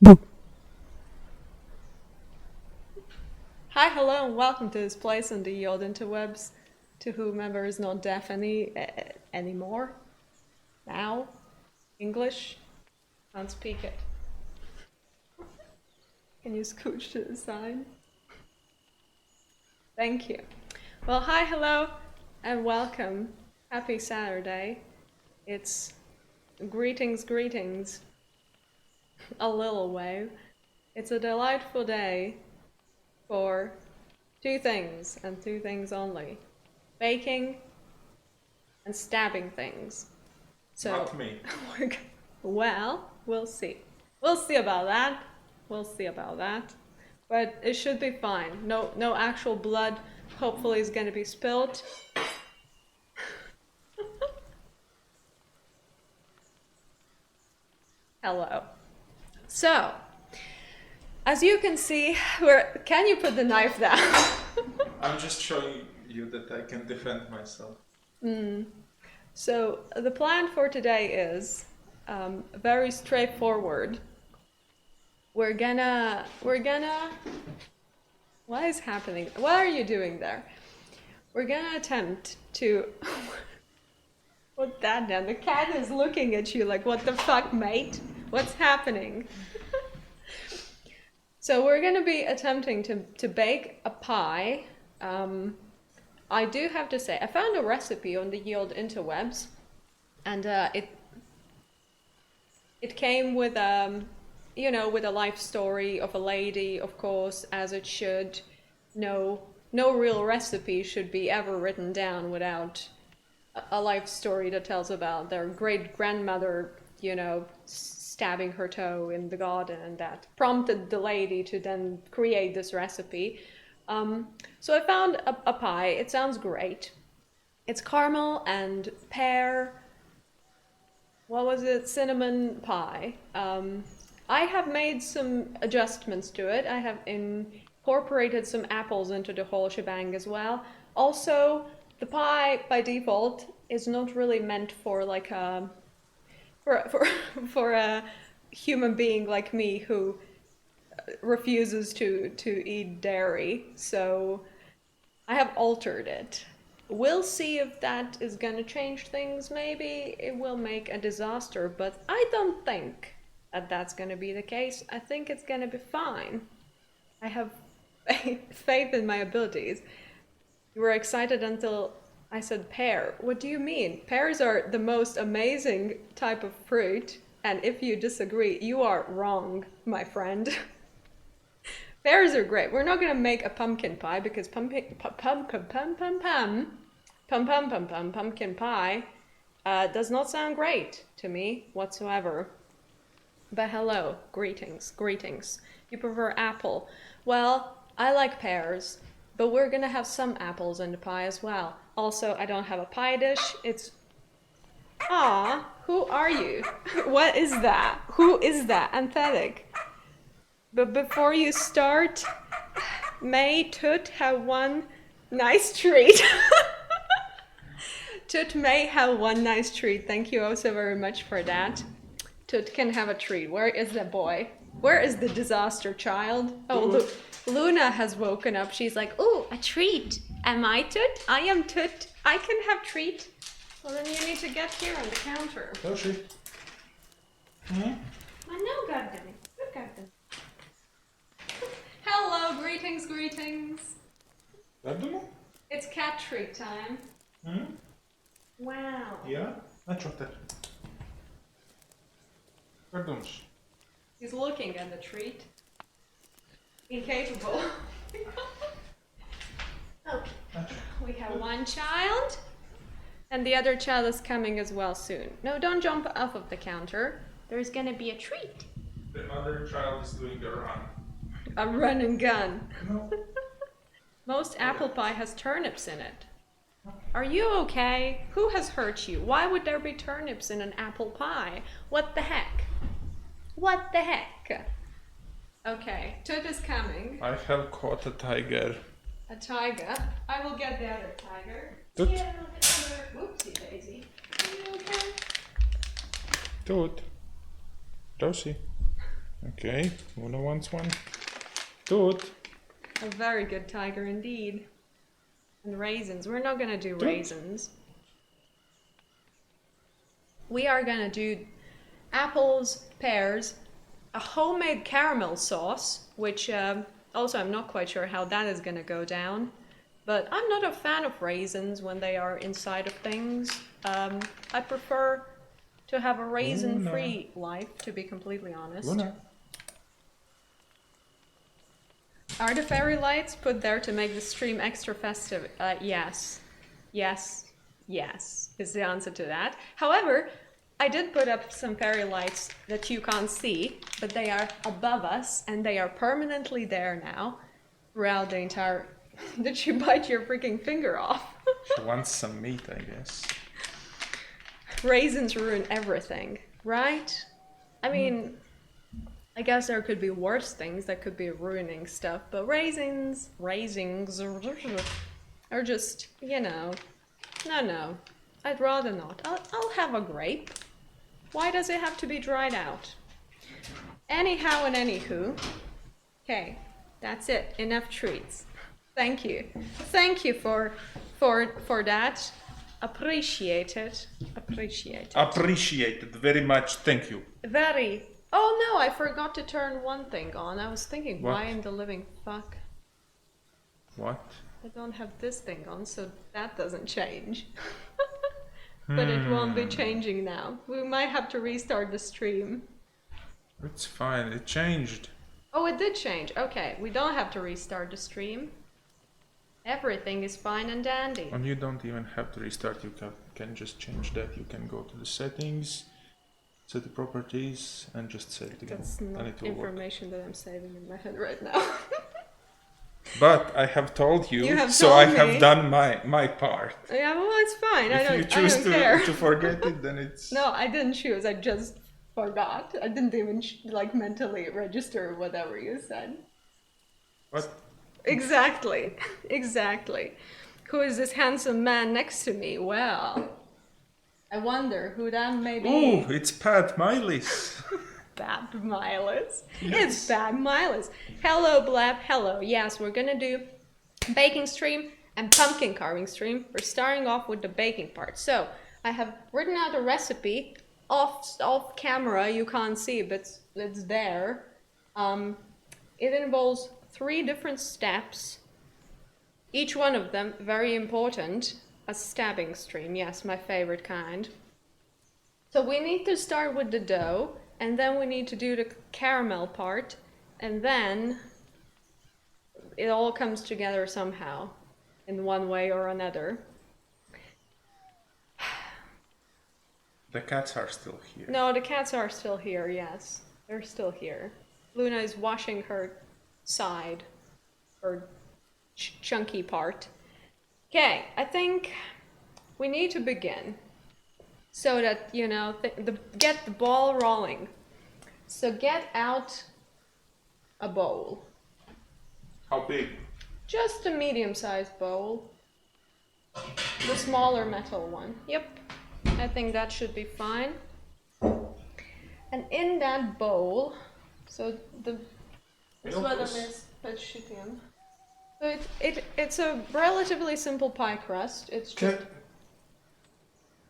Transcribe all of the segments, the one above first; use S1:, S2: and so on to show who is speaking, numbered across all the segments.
S1: Boo.
S2: Hi, hello, and welcome to this place on the old interwebs. To whomever is not deaf anymore. Now, English, can't speak it. Can you scooch to the side? Thank you. Well, hi, hello, and welcome. Happy Saturday. It's greetings, greetings. A little wave. It's a delightful day for two things and two things only: baking and stabbing things. So,
S3: Not me.
S2: well, we'll see. We'll see about that. We'll see about that. But it should be fine. No actual blood hopefully is going to be spilled. Hello. So, as you can see, can you put the knife down?
S3: I'm just showing you that I can defend myself.
S2: So, the plan for today is very straightforward. We're gonna. What is happening? What are you doing there? We're gonna attempt to. Put that down. The cat is looking at you like, what the fuck, mate? What's happening? So we're gonna be attempting to bake a pie. I do have to say, I found a recipe on the Yield interwebs, and it came with with a life story of a lady, of course, as it should. No real recipe should be ever written down without a life story that tells about their great grandmother, stabbing her toe in the garden, and that prompted the lady to then create this recipe. So I found a pie. It sounds great. It's caramel and pear. What was it? Cinnamon pie. I have made some adjustments to it. I have incorporated some apples into the whole shebang as well. Also, the pie by default is not really meant for like a for a human being like me who refuses to eat dairy. So I have altered it. We'll see if that is gonna change things. Maybe it will make a disaster, but I don't think that that's gonna be the case. I think it's gonna be fine. I have faith in my abilities. You were excited until I said pear. What do you mean? Pears are the most amazing type of fruit, and if you disagree, you are wrong, my friend. Pears are great. We're not gonna make a pumpkin pie because pumpkin pie does not sound great to me whatsoever. But hello, greetings, greetings. You prefer apple? Well, I like pears, but we're gonna have some apples in the pie as well. Also, I don't have a pie dish. It's who are you? What is that? Who is that? Anthelic. But before you start, may Tut have one nice treat. Tut may have one nice treat. Thank you also very much for that. Tut can have a treat. Where is the boy? Where is the disaster child? Oh, look. Luna has woken up. She's like, ooh, a treat. Am I Tut? I am Tut. I can have treat. Well, then you need to get here on the counter.
S3: Yoshi.
S2: I know, goddammit. Look at them. Hello, greetings, greetings.
S3: Pardon?
S2: It's cat treat time. Wow.
S3: Ja? A čo te? Pardon.
S2: He's looking at the treat. Incapable. Okay. We have one child, and the other child is coming as well soon. No, don't jump off of the counter. There's gonna be a treat.
S3: The other child is doing a run.
S2: A run and gun.
S3: No.
S2: Most apple pie has turnips in it. Are you okay? Who has hurt you? Why would there be turnips in an apple pie? What the heck? What the heck? Okay, Tut is coming.
S3: I have caught a tiger.
S2: A tiger. I will get the other tiger.
S3: Tut.
S2: Yeah, I'll get the other. Whoopsie daisy. Are you okay?
S3: Tut. Rosie. Okay, Una wants one. Good.
S2: A very good tiger indeed. And raisins. We're not gonna do raisins. We are gonna do apples, pears, a homemade caramel sauce, which also I'm not quite sure how that is gonna go down. But I'm not a fan of raisins when they are inside of things. I prefer to have a raisin-free life, to be completely honest.
S3: Una.
S2: Are the fairy lights put there to make the stream extra festive? Yes. Yes. Yes, is the answer to that. However, I did put up some fairy lights that you can't see, but they are above us and they are permanently there now throughout the entire... Did you bite your freaking finger off?
S3: She wants some meat, I guess.
S2: Raisins ruin everything, right? I mean, I guess there could be worse things that could be ruining stuff, but raisins are just, you know, no, I'd rather not. I'll have a grape. Why does it have to be dried out? Anyhow and anywho, okay, that's it. Enough treats. Thank you. Thank you for that. Appreciate it. Appreciate it.
S3: Appreciated very much. Thank you.
S2: Very. Oh no, I forgot to turn one thing on. I was thinking,
S3: What?
S2: why in the living fuck?
S3: What?
S2: I don't have this thing on, so that doesn't change. But it won't be changing now. We might have to restart the stream.
S3: It's fine. It changed.
S2: Oh, it did change. Okay, we don't have to restart the stream. Everything is fine and dandy.
S3: And you don't even have to restart. You can just change that. You can go to the settings, set the properties, and just set it again.
S2: That's not
S3: and it will work.
S2: information that I'm saving in my head right now.
S3: But I have told you,
S2: You have
S3: so
S2: told
S3: I
S2: me.
S3: have done my part.
S2: Yeah, well, it's fine.
S3: If you
S2: I
S3: choose
S2: don't care.
S3: to forget it, then it's...
S2: No, I didn't choose. I just forgot. I didn't even like mentally register whatever you said.
S3: What?
S2: Exactly. Exactly. Who is this handsome man next to me? Well, I wonder who that may be.
S3: Ooh, it's Pat Miles.
S2: Bad Miles.
S3: Yes.
S2: It's Bad Miles. Hello, Blab. Hello. Yes, we're gonna do baking stream and pumpkin carving stream. We're starting off with the baking part. So I have written out a recipe off camera. You can't see, but it's there. It involves 3 different steps. Each one of them very important. A stabbing stream. Yes, my favorite kind. So we need to start with the dough. And then we need to do the caramel part, and then it all comes together somehow, in one way or another.
S3: The cats are still here.
S2: No, the cats are still here, yes. They're still here. Luna is washing her side, her chunky part. Okay, I think we need to begin. So that, you know, get the ball rolling. So get out a bowl.
S3: How big?
S2: Just a medium-sized bowl. The smaller metal one. Yep. I think that should be fine. And in that bowl, so this weather is shittian. So it's a relatively simple pie crust. It's just...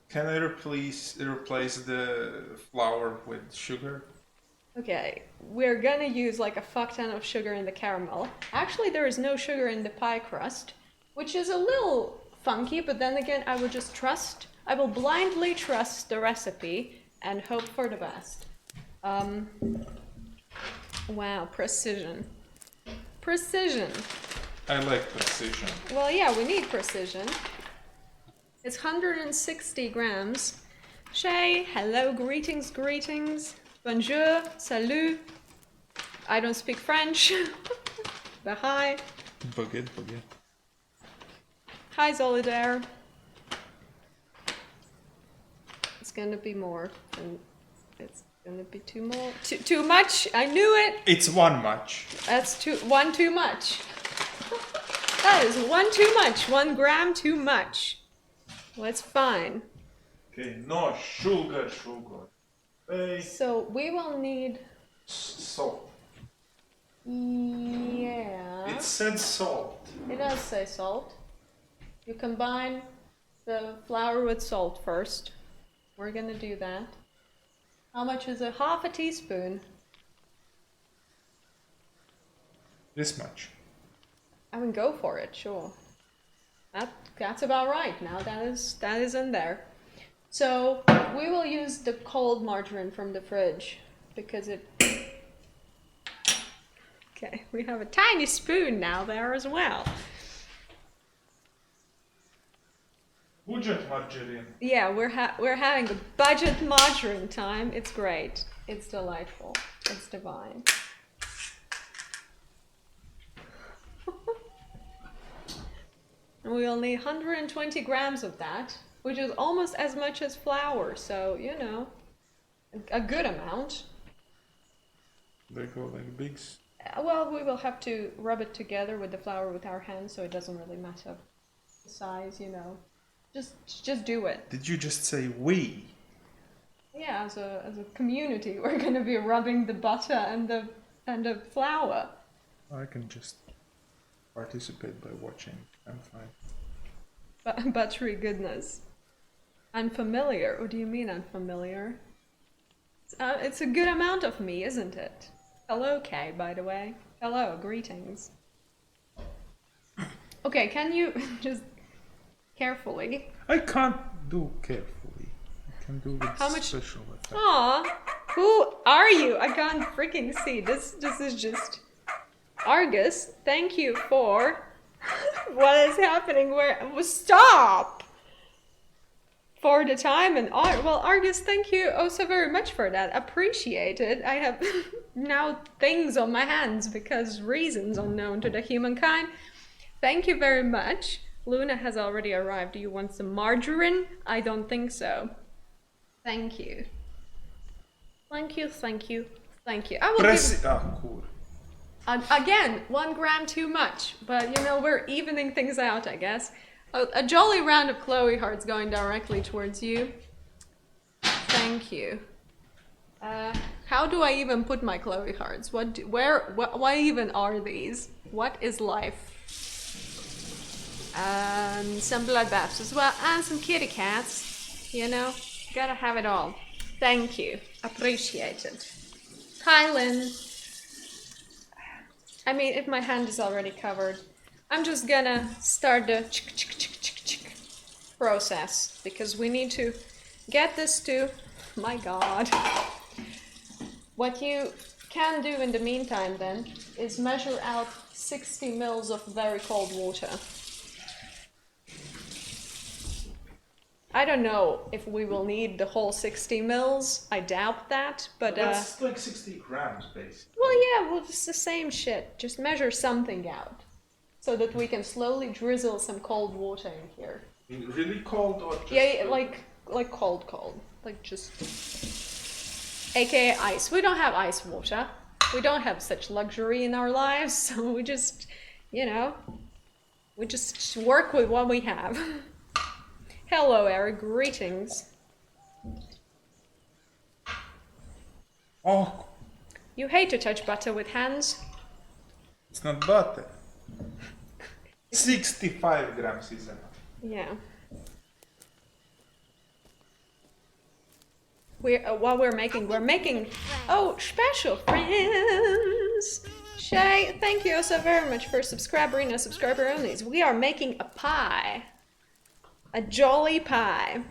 S3: Can I replace the flour with sugar?
S2: Okay, we're gonna use like a fuck ton of sugar in the caramel. Actually, there is no sugar in the pie crust, which is a little funky, but then again, I will blindly trust the recipe and hope for the best. Wow, precision. Precision.
S3: I like precision.
S2: Well, yeah, we need precision. It's 160 grams. Shay, hello, greetings, greetings. Bonjour, salut. I don't speak French. But hi.
S3: Baguette.
S2: Hi, Solidaire. It's gonna be more. And it's gonna be too much. I knew it.
S3: It's one much.
S2: That's one too much. That is one too much. 1 gram too much. Well, it's fine.
S3: Okay, no sugar. Hey.
S2: So we will need
S3: salt.
S2: Yeah.
S3: It said salt.
S2: It does say salt. You combine the flour with salt first. We're gonna do that. How much is it? Half a teaspoon.
S3: This much.
S2: I mean, go for it, sure. That's about right. Now that is in there. So we will use the cold margarine from the fridge because it. Okay, we have a tiny spoon now there as well.
S3: Budget margarine.
S2: Yeah, we're having a budget margarine time. It's great. It's delightful. It's divine. And we'll need 120 grams of that, which is almost as much as flour. So, you know, a good amount.
S3: They go like bigs.
S2: Well, we will have to rub it together with the flour with our hands, so it doesn't really matter the size, you know. Just do it.
S3: Did you just say we?
S2: Yeah, as a community, we're gonna be rubbing the butter and the flour.
S3: I can just participate by watching. I'm fine.
S2: Buttery goodness. Unfamiliar? What do you mean unfamiliar? It's a good amount of me, isn't it? Hello, Kay, by the way. Hello, greetings. Okay, can you just carefully?
S3: I can't do carefully. I can do with
S2: How much?
S3: special effect.
S2: Aw, who are you? I can't freaking see. This is just Argus. Thank you for what is happening. Stop for the time and well, Argus. Thank you oh so very much for that. Appreciate it. I have now things on my hands because reasons unknown to the humankind. Thank you very much. Luna has already arrived. Do you want some margarine? I don't think so. Thank you. Thank you, thank you, thank you. I will
S3: Press
S2: give...
S3: cool.
S2: Again, 1 gram too much, but you know, we're evening things out, I guess. A jolly round of Chloe hearts going directly towards you. Thank you. How do I even put my Chloe hearts? Why even are these? What is life? Some bloodbaths as well, and some kitty cats. You know, gotta have it all. Thank you, appreciate it. Hi, Lynn. I mean, if my hand is already covered, I'm just gonna start the process because we need to get this to. My God. What you can do in the meantime then is measure out 60 mils of very cold water. I don't know if we will need the whole 60 mils. I doubt that, but
S3: that's like 60 grams, basically.
S2: well, yeah, well, it's the same shit. Just measure something out, so that we can slowly drizzle some cold water in here.
S3: Really cold or just
S2: Yeah, like cold, like just, AKA ice. We don't have ice water. We don't have such luxury in our lives, so we just, you know, we just work with what we have. Hello, Eric. Greetings.
S3: Oh,
S2: You hate to touch butter with hands.
S3: it's not butter. 65 grams is enough.
S2: Yeah. What we're making oh, special friends. Shay, thank you so very much for subscriber onlys. We are making a pie. A jolly pie.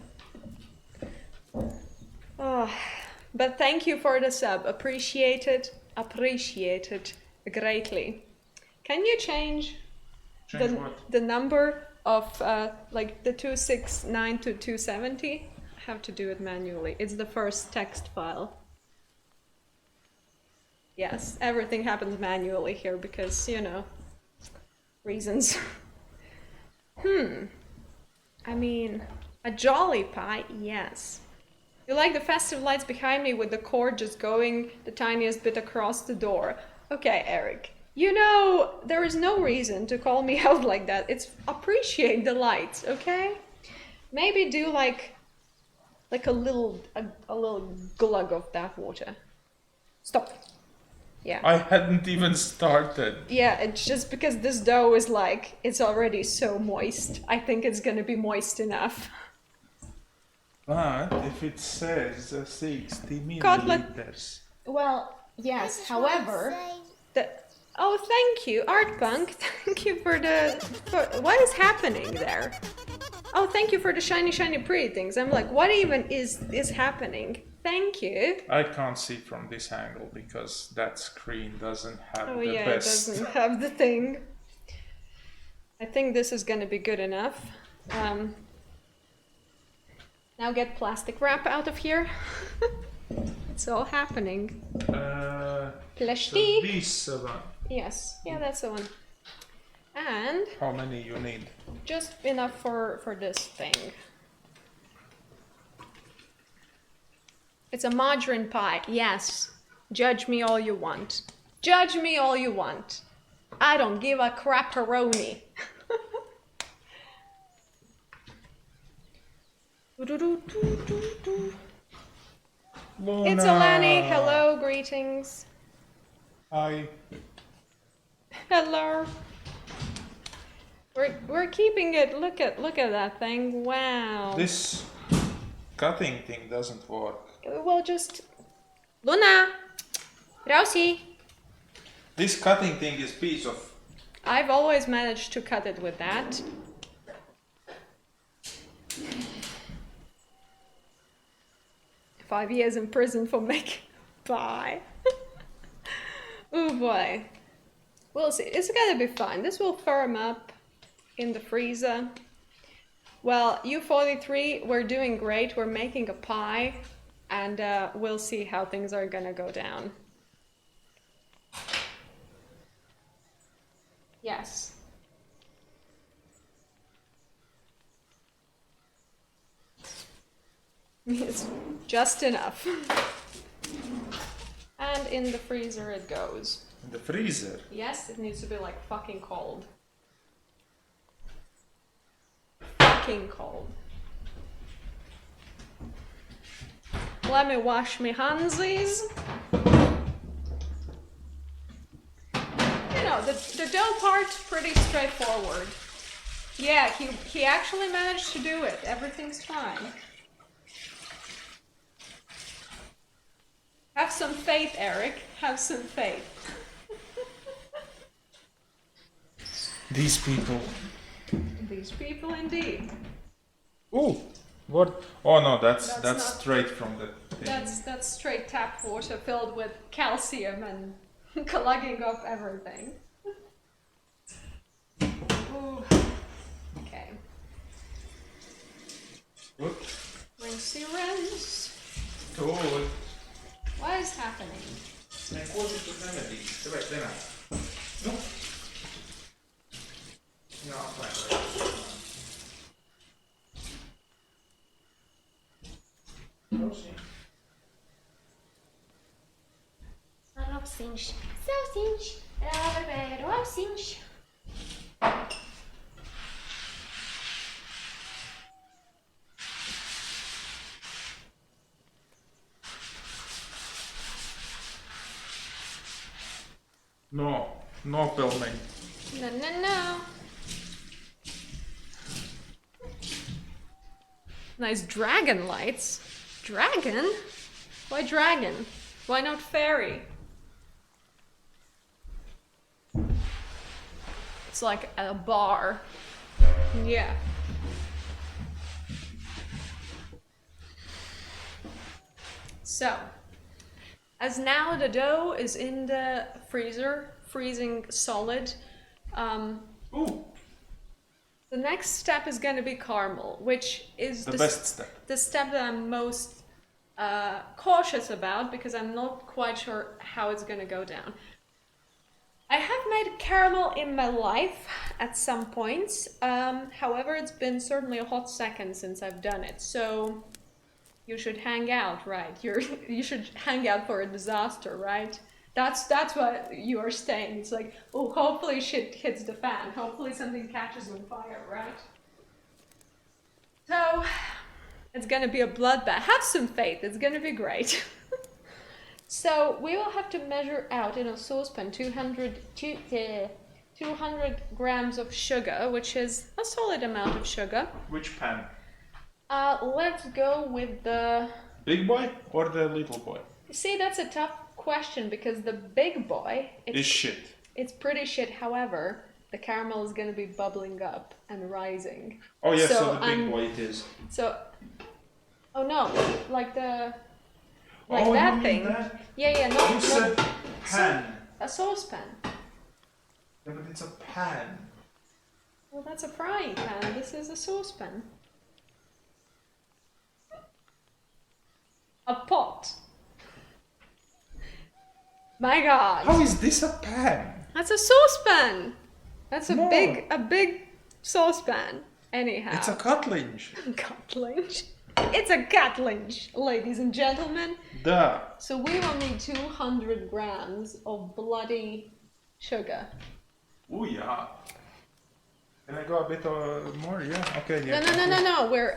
S2: Oh, but thank you for the sub. Appreciate it greatly. Can you change the number of like the 269 to 270? I have to do it manually. It's the first text file. Yes, everything happens manually here because, you know, reasons. I mean, a jolly pie, yes. You like the festive lights behind me with the cord just going the tiniest bit across the door. Okay, Eric. You know, there is no reason to call me out like that. It's appreciate the lights, okay? Maybe do like a little glug of that water. Stop. Yeah.
S3: I hadn't even started.
S2: Yeah, it's just because this dough is like, it's already so moist. I think it's gonna be moist enough.
S3: But if it says 60
S2: Cutlet.
S3: milliliters.
S2: Well,
S1: I
S2: yes,
S1: just
S2: however,
S1: wanna say-
S2: the... Oh, thank you, Artpunk. Thank you for the... What is happening there? Oh, thank you for the shiny, shiny pretty things. I'm like, what even is happening? Thank you.
S3: I can't see from this angle because that screen doesn't have
S2: Oh
S3: the
S2: yeah,
S3: best.
S2: it doesn't have the thing. I think this is gonna be good enough. Now get plastic wrap out of here. It's all happening.
S3: So
S2: Plastic.
S3: this one.
S2: Yes, yeah, that's the one. And
S3: How many you need?
S2: just enough for this thing. It's a margarine pie. Yes. Judge me all you want. Judge me all you want. I don't give a crapperoni. It's Alani. Hello, greetings.
S3: Hi.
S2: Hello. We're keeping it. Look at that thing. Wow.
S3: This cutting thing doesn't work.
S2: Well, just Luna, Rosie.
S3: This cutting thing is piece of.
S2: I've always managed to cut it with that. Five years in prison for making pie. Oh boy. We'll see. It's gonna be fine. This will firm up in the freezer. Well, U43, we're doing great. We're making a pie, and we'll see how things are gonna go down. Yes. It's just enough. And in the freezer it goes.
S3: In the freezer.
S2: Yes, it needs to be like fucking cold. Fucking cold. Let me wash me handsies. You know, the dough part's pretty straightforward. Yeah, he actually managed to do it. Everything's fine. Have some faith, Eric. Have some faith.
S3: These people.
S2: These people indeed.
S3: Ooh, what? Oh no, that's
S2: not-
S3: straight from the thing.
S2: That's straight tap water filled with calcium and clogging up everything. Ooh. Okay.
S3: Good.
S2: Rinsey rinse.
S3: Good.
S2: What is happening?
S3: And what is the remedy? Right then. No. No, fine.
S1: Salsinch. Salsinch. Salsinch.
S3: No filming.
S2: No. Nice dragon lights. Dragon? Why dragon? Why not fairy? It's like a bar. Yeah. So, as now the dough is in the freezer, freezing solid,
S3: Ooh,
S2: the next step is going to be caramel, which is
S3: the best step.
S2: the step that I'm most cautious about because I'm not quite sure how it's going to go down. I have made caramel in my life at some points. However, it's been certainly a hot second since I've done it. So you should hang out, right? You should hang out for a disaster, right? That's what you are saying. It's like, oh, hopefully shit hits the fan. Hopefully something catches on fire, right? So it's gonna be a bloodbath. Have some faith. It's gonna be great. So we will have to measure out in a saucepan 200 grams of sugar, which is a solid amount of sugar.
S3: Which pan?
S2: Let's go with the...
S3: Big boy or the little boy?
S2: See, that's a tough question because the big boy...
S3: Is shit.
S2: It's pretty shit, however, the caramel is going to be bubbling up and rising.
S3: Oh yeah, so the big boy it is.
S2: So... Oh no, like the... Like
S3: oh,
S2: that
S3: you
S2: thing.
S3: mean that?
S2: Yeah,
S3: You said pan.
S2: A saucepan.
S3: Yeah, but it's a pan.
S2: Well, that's a frying pan. This is a saucepan. A pot. My God.
S3: How is this a pan?
S2: That's a saucepan. That's
S3: No.
S2: a big saucepan. Anyhow.
S3: It's a cutlinge.
S2: Cutlinge. It's a cutlinge, ladies and gentlemen.
S3: Duh.
S2: So we will need 200 grams of bloody sugar.
S3: Oh yeah. Can I go a bit more? Yeah. Okay. Yeah.
S2: No. We're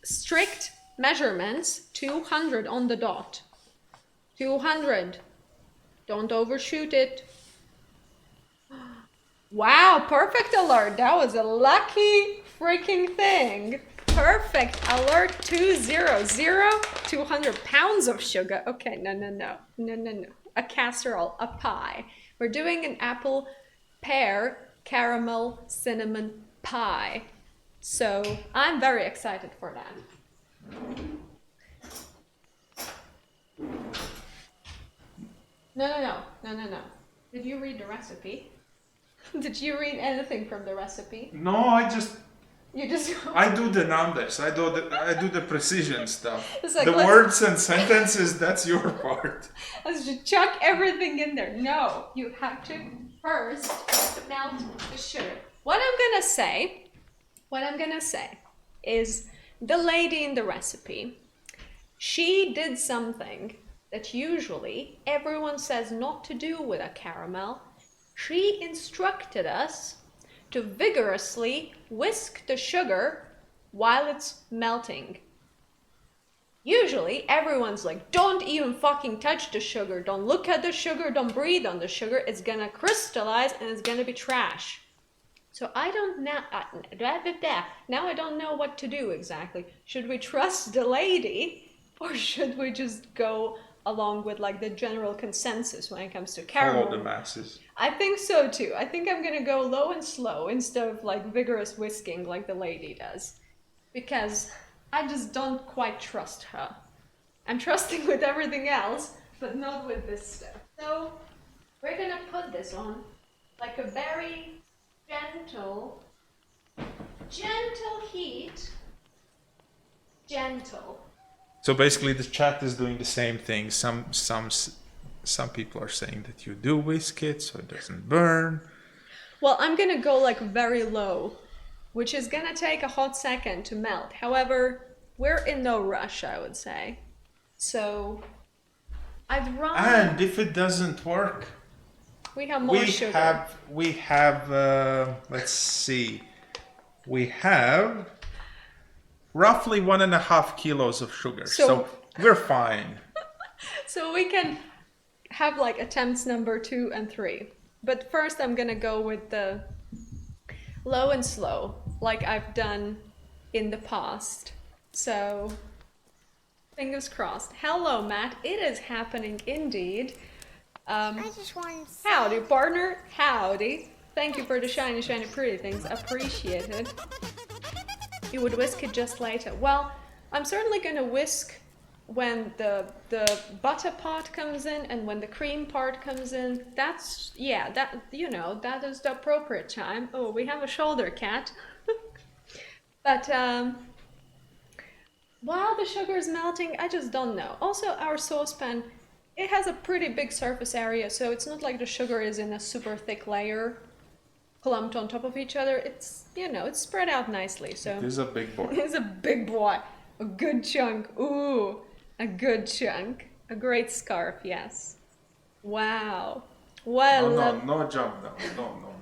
S2: strict measurements. 200 on the dot. 200. Don't overshoot it. Wow, perfect alert. That was a lucky freaking thing. Perfect alert. 200. 200 pounds of sugar. Okay, no. A casserole, a pie. We're doing an apple, pear, caramel, cinnamon pie. So I'm very excited for that. No. Did you read the recipe? Did you read anything from the recipe?
S3: No, I just.
S2: You just.
S3: I do the numbers. I do the precision stuff.
S2: It's like,
S3: the words and sentences. That's your part.
S2: Let's just chuck everything in there. No, you have to first melt the sugar. What I'm gonna say is the lady in the recipe, she did something that usually everyone says not to do with a caramel. She instructed us to vigorously whisk the sugar while it's melting. Usually everyone's like, don't even fucking touch the sugar, don't look at the sugar, don't breathe on the sugar, it's gonna crystallize and it's gonna be trash. So I don't know, now I don't know what to do exactly. Should we trust the lady or should we just go along with like the general consensus when it comes to caramel?
S3: Follow the masses.
S2: I think so too. I think I'm gonna go low and slow instead of like vigorous whisking like the lady does. Because I just don't quite trust her. I'm trusting with everything else, but not with this stuff. So we're gonna put this on like a very gentle heat. Gentle.
S3: So basically, the chat is doing the same thing. Some people are saying that you do whisk it so it doesn't burn.
S2: Well, I'm gonna go like very low, which is gonna take a hot second to melt. However, we're in no rush, I would say. So I'd rather.
S3: And if it doesn't work,
S2: We have more sugar.
S3: We have. Let's see. We have roughly 1.5 kilos of sugar, so we're fine.
S2: So we can have like attempts number 2 and 3. But first I'm gonna go with the low and slow, like I've done in the past. So fingers crossed. Hello, Matt. It is happening indeed.
S4: I just want to say...
S2: Howdy, partner. Howdy. Thank you for the shiny, pretty things. Appreciated. You would whisk it just later. Well, I'm certainly gonna whisk when the butter part comes in and when the cream part comes in. That's, yeah, that, you know, that is the appropriate time. Oh, we have a shoulder cat. But while the sugar is melting, I just don't know. Also, our saucepan, it has a pretty big surface area, so it's not like the sugar is in a super thick layer clumped on top of each other. It's, you know, it's spread out nicely. So
S3: It is a big boy.
S2: it's a big boy. A good chunk. Ooh, a good chunk. A great scarf, yes. Wow. What a
S3: No jump now. No.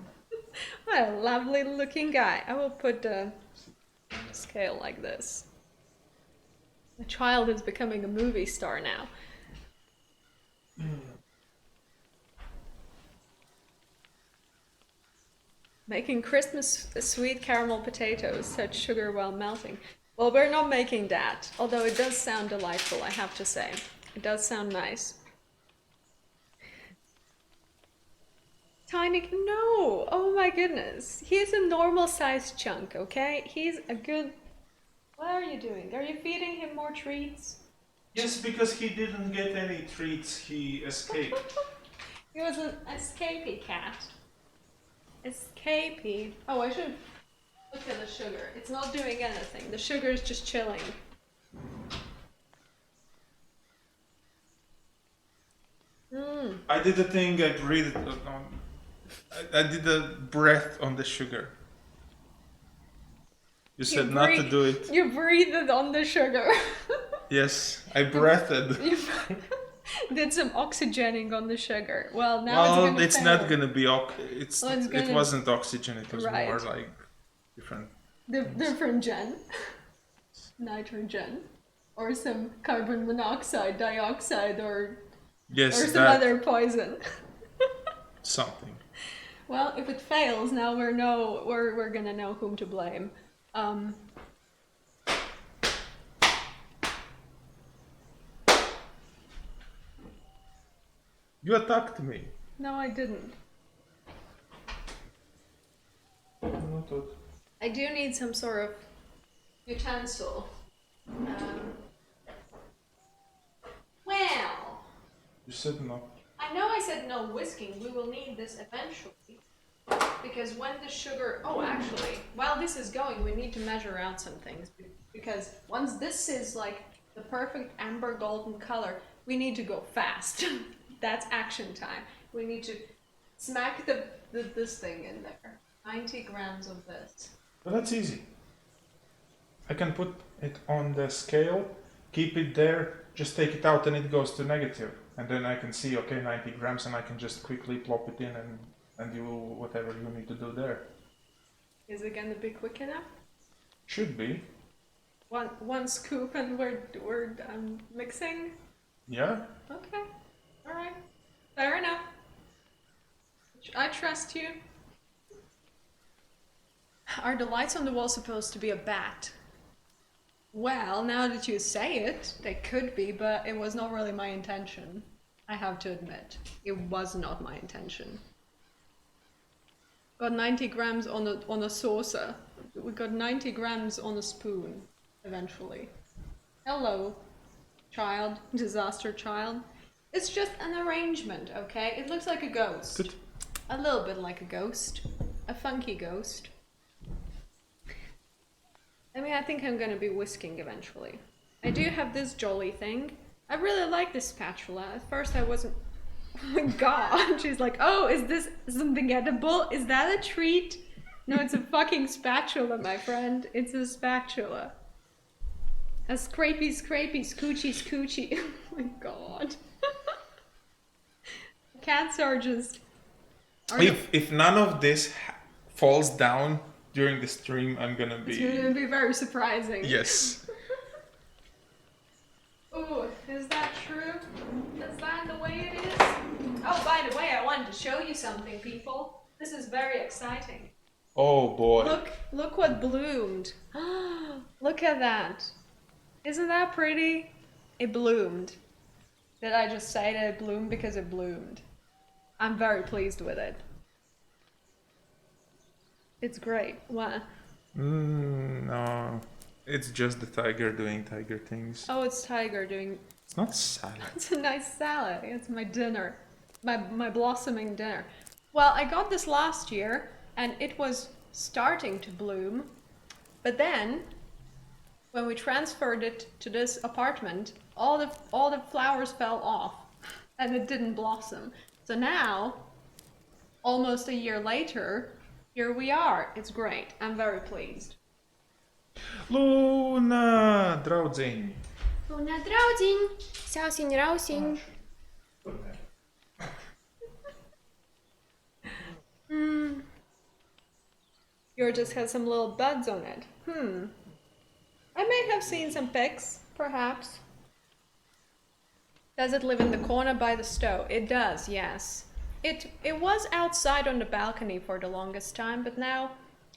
S2: what a lovely looking guy. I will put the scale like this. The child is becoming a movie star now. Making Christmas sweet caramel potatoes, said Sugar while melting. Well, we're not making that, although it does sound delightful, I have to say. It does sound nice. Tiny, no! Oh my goodness. He's a normal sized chunk, okay? He's a good... What are you doing? Are you feeding him more treats?
S3: Yes, because he didn't get any treats, he escaped.
S2: He was an escapee cat. Escapee. Oh, I should look at the sugar. It's not doing anything. The sugar is just chilling.
S3: I did a thing, I breathed on... I did a breath on the sugar. You said not to do it.
S2: You breathed on the sugar.
S3: Yes, I breathed.
S2: You did some oxygening on the sugar. Well, now
S3: it's
S2: fail.
S3: not gonna be it wasn't oxygen, it was
S2: Right.
S3: more like different.
S2: Different gen. Nitrogen. Or some carbon monoxide, dioxide, or some other poison.
S3: Something.
S2: Well, if it fails, now we're gonna know whom to blame.
S3: You attacked me.
S2: No, I didn't. I do need some sort of utensil. Well,
S3: You said no.
S2: I know I said no whisking. We will need this eventually. Because when the sugar... Oh, actually, while this is going, we need to measure out some things. Because once this is like the perfect amber golden color, we need to go fast. That's action time. We need to smack this thing in there. 90 grams of this.
S3: But that's easy. I can put it on the scale, keep it there, just take it out and it goes to negative. And then I can see, okay, 90 grams, and I can just quickly plop it in and do whatever you need to do there.
S2: Is it gonna be quick enough?
S3: Should be.
S2: One scoop and we're mixing?
S3: Yeah?
S2: Okay. Alright. Fair enough. I trust you. Are the lights on the wall supposed to be a bat? Well, now that you say it, they could be, but it was not really my intention. I have to admit. It was not my intention. Got 90 grams on a saucer. We got 90 grams on a spoon, eventually. Hello, child. Disaster child. It's just an arrangement, okay? It looks like a ghost.
S3: Good.
S2: A little bit like a ghost. A funky ghost. I mean, I think I'm gonna be whisking eventually. I do have this jolly thing. I really like this spatula. At first I wasn't... Oh my god! She's like, oh, is this something edible? Is that a treat? No, it's a fucking spatula, my friend. It's a spatula. A scrapey, scoochy, scoochy. Oh my god. Cats are just...
S3: If none of this falls down during the stream, I'm gonna be...
S2: It's gonna be very surprising.
S3: Yes.
S2: Ooh, is that true? Is that the way it is? Oh, by the way, I wanted to show you something, people. This is very exciting.
S3: Oh boy.
S2: Look what bloomed. Look at that. Isn't that pretty? It bloomed. Did I just say that it bloomed because it bloomed? I'm very pleased with it. It's great. What?
S3: No. It's just the tiger doing tiger things.
S2: Oh, it's Tiger doing...
S3: It's not salad.
S2: It's a nice salad. It's my dinner. My blossoming dinner. Well, I got this last year, and it was starting to bloom. But then, when we transferred it to this apartment, all the flowers fell off, and it didn't blossom. So now, almost a year later, here we are. It's great. I'm very pleased.
S3: Luna, draudziņ.
S1: Luna draudziņ, sausiņ rausiņ.
S2: Yours just has some little buds on it. I may have seen some pics, perhaps. Does it live in the corner by the stove? It does, yes. It was outside on the balcony for the longest time, but now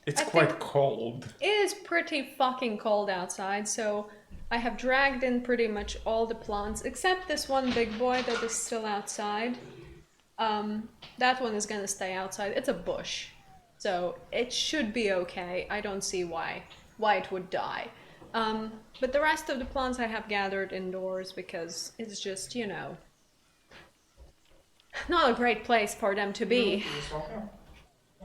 S3: It's
S2: I
S3: quite
S2: think
S3: cold.
S2: it is pretty fucking cold outside, so I have dragged in pretty much all the plants, except this one big boy that is still outside. That one is gonna stay outside. It's a bush, so it should be okay. I don't see why it would die. But the rest of the plants I have gathered indoors because it's just, you know, not a great place for them to be.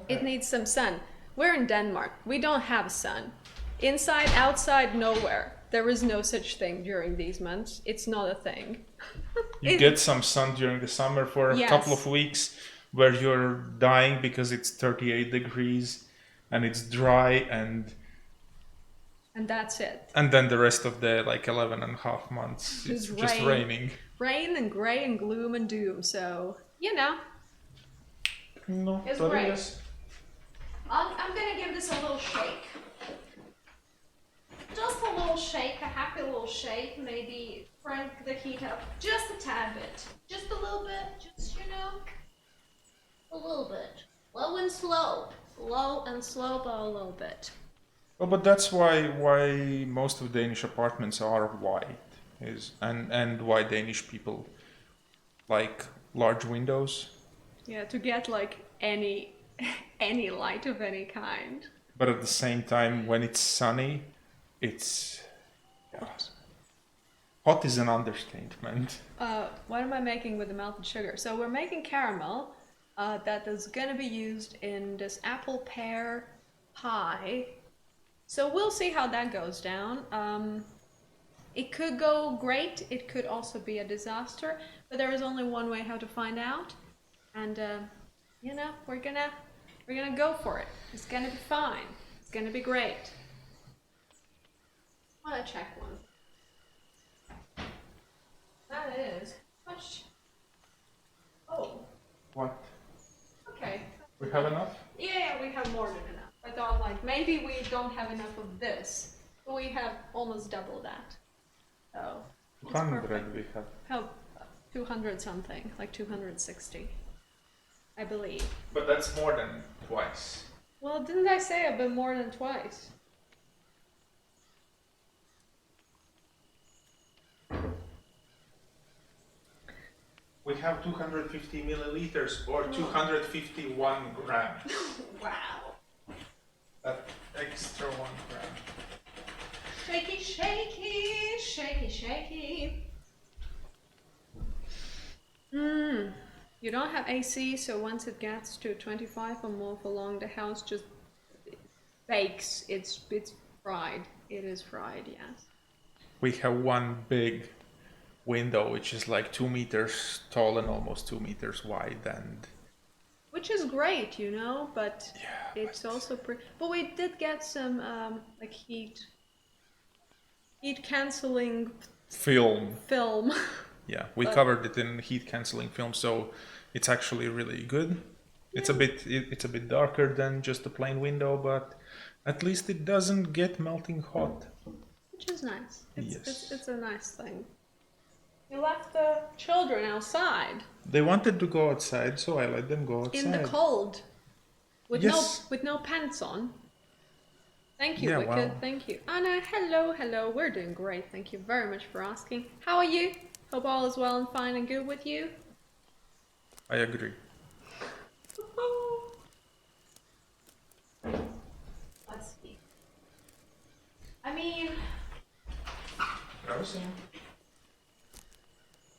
S2: It needs some sun. We're in Denmark. We don't have sun. Inside, outside, nowhere. There is no such thing during these months. It's not a thing.
S3: You get some sun during the summer for a couple of weeks where you're dying because it's 38 degrees and it's dry and
S2: that's it.
S3: and then the rest of the like 11 and a half months it's just raining.
S2: Rain and grey and gloom and doom, so, you know.
S3: No,
S2: It's great. I'm gonna give this a little shake. Just a little shake, a happy little shake, maybe crank the heat up just a tad bit. Just a little bit, just, you know, a little bit. Low and slow. Low and slow, but a little bit.
S3: Well, but that's why most of Danish apartments are white and why Danish people like large windows.
S2: Yeah, to get like any light of any kind.
S3: But at the same time, when it's sunny, it's hot is an understatement.
S2: What am I making with the melted sugar? So we're making caramel that is gonna be used in this apple pear pie. So we'll see how that goes down. It could go great, it could also be a disaster, but there is only one way how to find out. And you know, we're gonna go for it. It's gonna be fine. It's gonna be great. I wanna check one. That is much. Oh.
S3: What?
S2: Okay.
S3: We have enough?
S2: Yeah, we have more than enough. I thought like maybe we don't have enough of this, but we have almost double that. So. it's
S3: 200
S2: perfect.
S3: we have.
S2: How 200 something, like 260, I believe.
S3: But that's more than twice.
S2: Well, didn't I say a bit more than twice?
S3: We have 250 milliliters or 251 grams.
S2: Wow.
S3: That extra 1 gram.
S2: Shaky, shaky, shaky, shaky. You don't have AC, so once it gets to 25 or more for long, the house just bakes. It's fried. It is fried, yes.
S3: We have one big window which is like 2 meters tall and almost 2 meters wide, and
S2: which is great, you know, but it's also pretty. But we did get some like heat canceling
S3: film. Yeah, we covered it in heat canceling film, so it's actually really good. It's a bit darker than just a plain window, but at least it doesn't get melting hot.
S2: Which is nice.
S3: Yes.
S2: It's a nice thing. You left the children outside.
S3: They wanted to go outside, so I let them go outside.
S2: In the cold. With
S3: Yes.
S2: no pants on. Thank you,
S3: Yeah,
S2: Wicked.
S3: wow.
S2: Thank you. Anna, hello. We're doing great. Thank you very much for asking. How are you? Hope all is well and fine and good with you.
S3: I agree.
S2: Let's see. I mean,
S3: Crossing.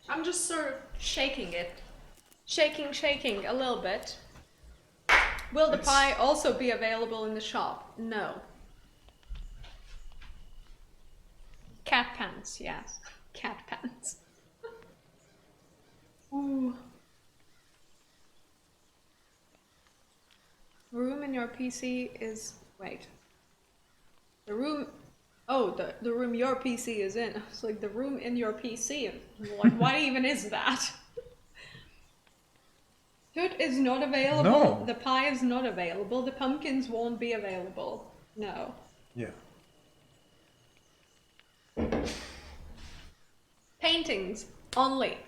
S2: I'm just sort of shaking it. Shaking a little bit. Will the pie also be available in the shop? No. Cat pants, yes. Cat pants. Ooh. Room in your PC is... Wait. The room... Oh, the room your PC is in. It's like the room in your PC. Like, what even is that? Toot is not available.
S3: No.
S2: The pie is not available. The pumpkins won't be available. No.
S3: Yeah.
S2: Paintings. Only.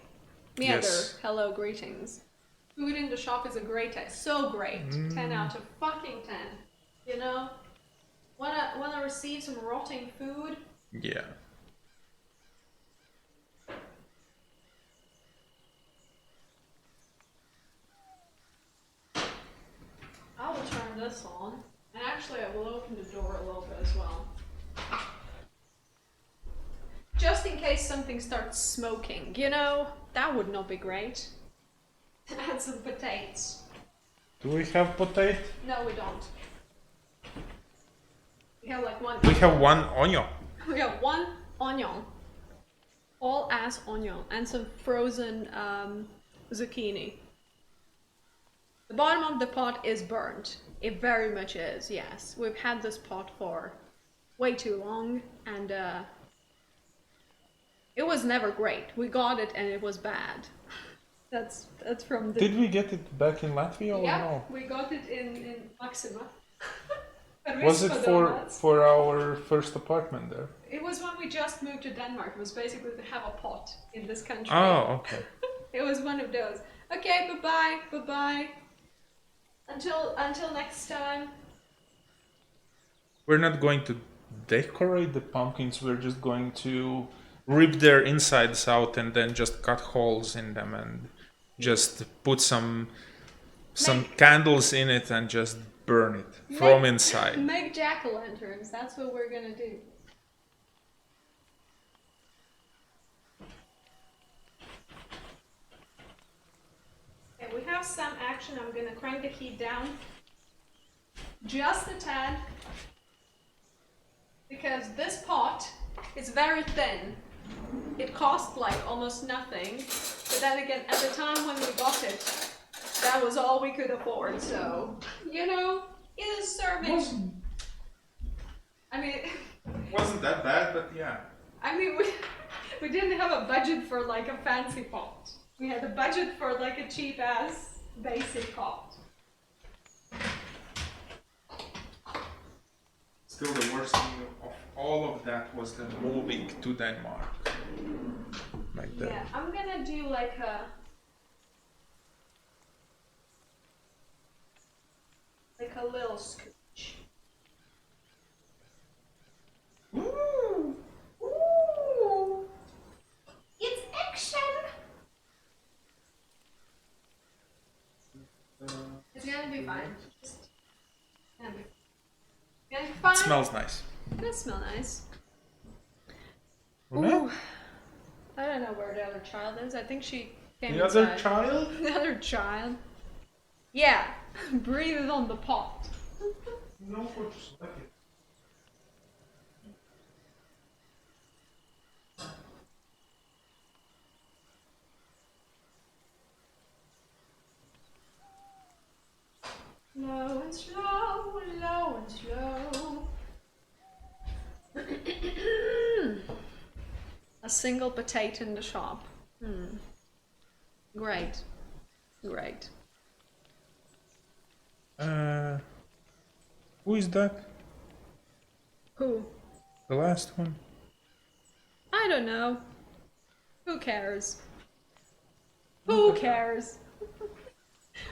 S2: Meander,
S3: Yes.
S2: hello, greetings. Food in the shop is a great taste. So great. 10 out of fucking 10. You know? Wanna receive some rotting food?
S3: Yeah.
S2: I will turn this on. And actually I will open the door a little bit as well. Just in case something starts smoking, you know? That would not be great. Add some potatoes.
S3: Do we have potato?
S2: No, we don't. We have like one.
S3: We have one onion.
S2: We have one onion. All ass onion. And some frozen zucchini. The bottom of the pot is burnt. It very much is, yes. We've had this pot for way too long and it was never great. We got it and it was bad. That's from the...
S3: Did we get it back in Latvia or
S2: Yeah,
S3: no?
S2: we got it in Maxima.
S3: Was it for our first apartment there?
S2: It was when we just moved to Denmark. It was basically to have a pot in this country.
S3: Oh, okay.
S2: It was one of those. Okay, bye-bye, bye-bye. Until next time.
S3: We're not going to decorate the pumpkins, we're just going to rip their insides out and then just cut holes in them and just put some candles in it and just burn it from inside.
S2: Make jack-o'-lanterns, that's what we're gonna do. Okay, we have some action. I'm gonna crank the heat down just a tad because this pot is very thin. It cost like almost nothing, but then again, at the time when we got it, that was all we could afford. So, you know, it is serving. I mean,
S3: Wasn't that bad, but yeah.
S2: I mean, we didn't have a budget for like a fancy pot. We had a budget for like a cheap ass basic pot.
S3: Still, the worst thing of all of that was the moving to Denmark. Like that.
S2: Yeah, I'm gonna do like a little scooch. Ooh, ooh, it's action. It's gonna be fine. Just gonna be fine.
S3: It smells nice.
S2: It does smell nice.
S3: Okay.
S2: Ooh. I don't know where the other child is. I think she came
S3: The other
S2: inside.
S3: child?
S2: The other child. Yeah, breathe on the pot.
S3: No, just like it.
S2: Low and slow, low and slow. A single potato in the shop. Great. Great.
S3: Who is that?
S2: Who?
S3: The last one?
S2: I don't know. Who cares? Who cares?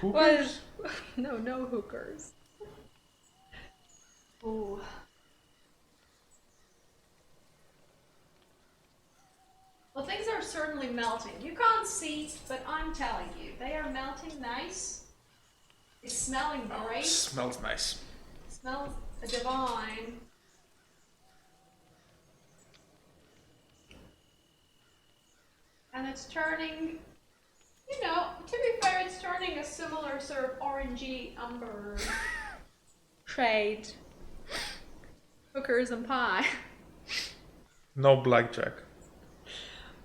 S3: Hookers?
S2: No hookers. Ooh. Well, things are certainly melting. You can't see, but I'm telling you, they are melting nice. It's smelling great.
S3: Smells nice.
S2: Smells divine. And it's turning, you know, to be fair, it's turning a similar sort of orangey umber shade. Hookers and pie.
S3: No blackjack.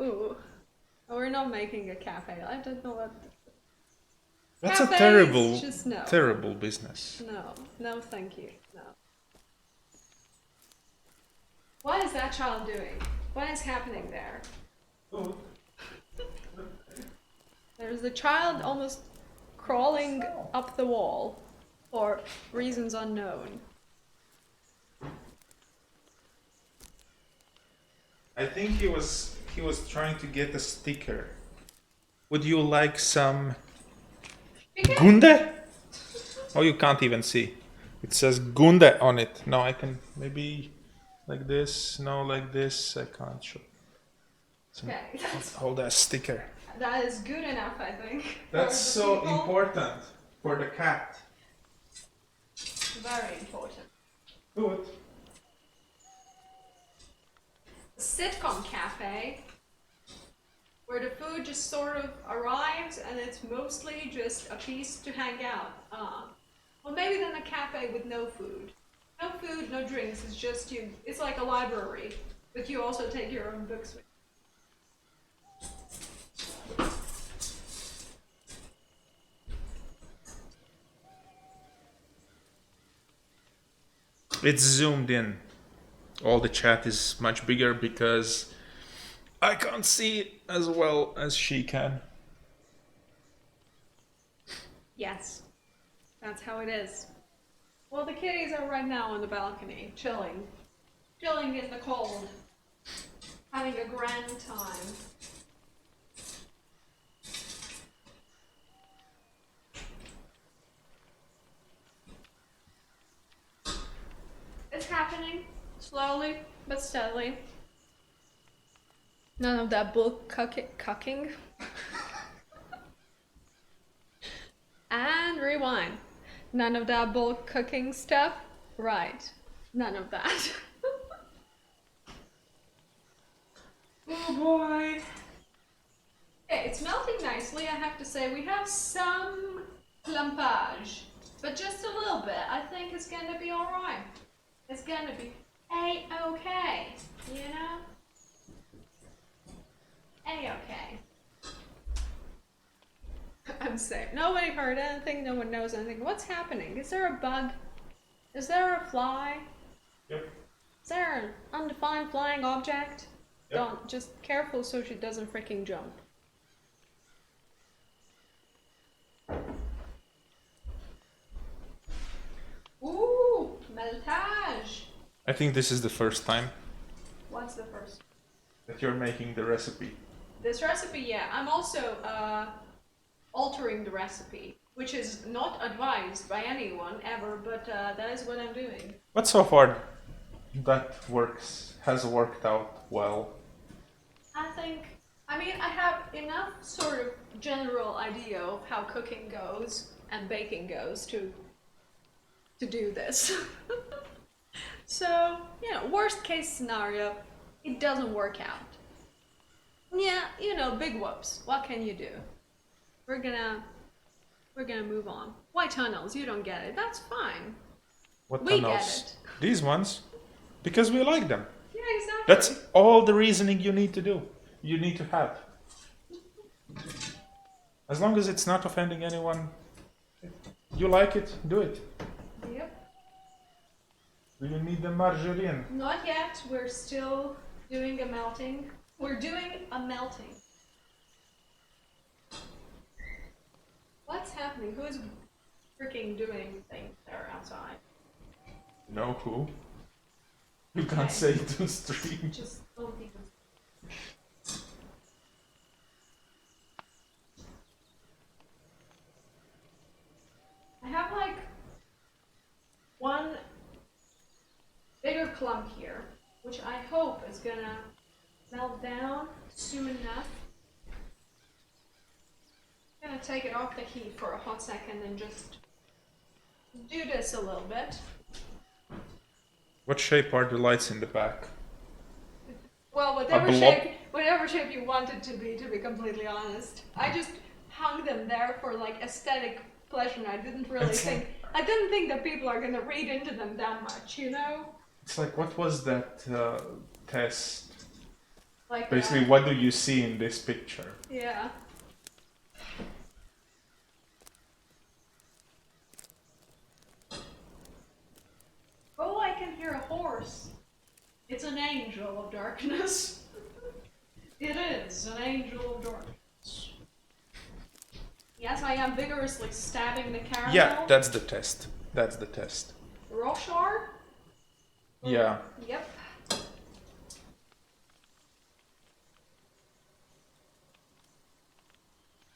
S2: Ooh. Oh, we're not making a cafe. I don't know what.
S3: That's
S2: Cafes,
S3: a terrible,
S2: just no.
S3: terrible business.
S2: No, thank you. No. What is that child doing? What is happening there?
S3: Oh.
S2: There's a child almost crawling up the wall for reasons unknown.
S3: I think he he was trying to get a sticker. Would you like some Gunde? Oh, you can't even see. It says Gunde on it. No, I can maybe like this. No, like this. I can't show.
S2: Okay,
S3: Hold that sticker.
S2: that is good enough, I think.
S3: That's
S2: for the
S3: so
S2: people.
S3: important for the cat.
S2: Very important.
S3: Do it.
S2: Sitcom cafe, where the food just sort of arrives and it's mostly just a piece to hang out. Well, maybe then a cafe with no food. No food, no drinks, it's just you. It's like a library, but you also take your own books with you.
S3: It's zoomed in. All the chat is much bigger because I can't see it as well as she can.
S2: Yes, that's how it is. Well, the kitties are right now on the balcony, chilling. Chilling in the cold. Having a grand time. It's happening, slowly but steadily. None of that bull cucking. And rewind. None of that bull cooking stuff. Right. None of that. Oh boy. Okay, it's melting nicely, I have to say. We have some clumpage, but just a little bit. I think it's gonna be alright. It's gonna be A-okay, you know? A-okay. I'm safe. Nobody heard anything, no one knows anything. What's happening? Is there a bug? Is there a fly?
S3: Yep.
S2: Is there an undefined flying object?
S3: Yep.
S2: Don't, just careful so she doesn't freaking jump. Ooh, meltage.
S3: I think this is the first time
S2: What's the first?
S3: that you're making the recipe.
S2: This recipe, yeah. I'm also altering the recipe, which is not advised by anyone ever, but that is what I'm doing.
S3: But so far, that has worked out well.
S2: I mean, I have enough sort of general idea of how cooking goes and baking goes to do this. So, you know, worst case scenario, it doesn't work out. Yeah, you know, big whoops. What can you do? We're gonna move on. Why tunnels? You don't get it. That's fine.
S3: What
S2: We
S3: tunnels?
S2: get it.
S3: These ones, because we like them.
S2: Yeah, exactly.
S3: That's all the reasoning you need to do. You need to have. As long as it's not offending anyone, you like it, do it.
S2: Yep.
S3: Do you need the margarine?
S2: Not yet. We're still doing a melting. We're doing a melting. What's happening? Who's freaking doing things there outside?
S3: No, who? You can't
S2: Okay.
S3: say it on stream.
S2: Just don't even. I have like one bigger clump here, which I hope is gonna melt down soon enough. I'm gonna take it off the heat for a hot second and just do this a little bit.
S3: What shape are the lights in the back?
S2: Well,
S3: blob?
S2: whatever shape you want it to be completely honest. I just hung them there for like aesthetic pleasure, and I didn't really think that people are gonna read into them that much, you know?
S3: It's like, what was that test?
S2: Like
S3: Basically, what do you see in this picture?
S2: yeah. Oh, I can hear a horse. It's an angel of darkness. It is an angel of darkness. Yes, I am vigorously stabbing the caramel.
S3: Yeah, that's the test. That's the test.
S2: Rochard?
S3: Yeah.
S2: Yep.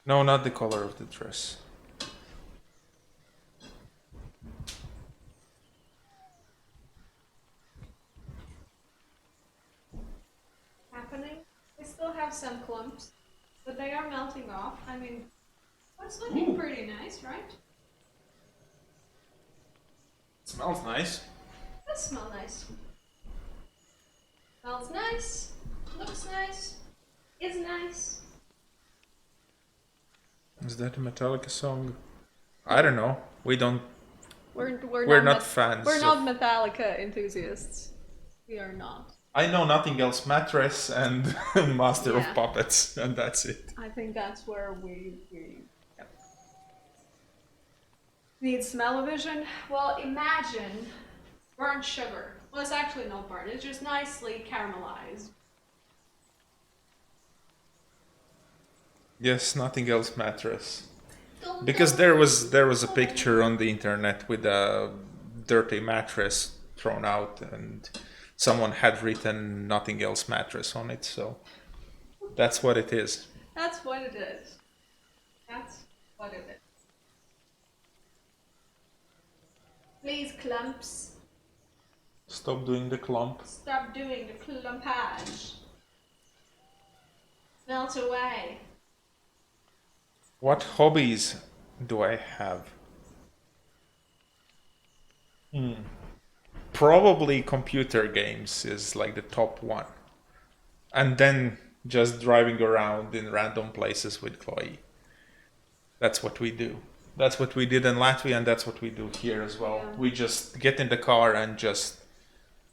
S3: No, not the color of the dress.
S2: Happening. We still have some clumps, but they are melting off. I mean, it's looking pretty nice, right?
S3: Smells nice.
S2: Does smell nice. Smells nice. Looks nice. Is nice.
S3: Is that a Metallica song? I don't know. We don't.
S2: We're
S3: not fans
S2: We're
S3: of-
S2: not Metallica enthusiasts. We are not.
S3: I know Nothing Else Mattress and Master
S2: Yeah.
S3: of Puppets, and that's it.
S2: I think that's where we yep. Need smell-o-vision. Well, imagine burnt sugar. Well, it's actually not burnt. It's just nicely caramelized.
S3: Yes, Nothing Else Mattress. Because there was a picture on the internet with a dirty mattress thrown out, and someone had written Nothing Else Mattress on it, so that's what it is.
S2: That's what it is. That's what it is. Please, clumps,
S3: Stop doing the clump.
S2: stop doing the clumpage. Melt away.
S3: What hobbies do I have? Probably computer games is like the top one. And then just driving around in random places with Chloe. That's what we do. That's what we did in Latvia, and that's what we do here as well.
S2: Yeah.
S3: We just get in the car and just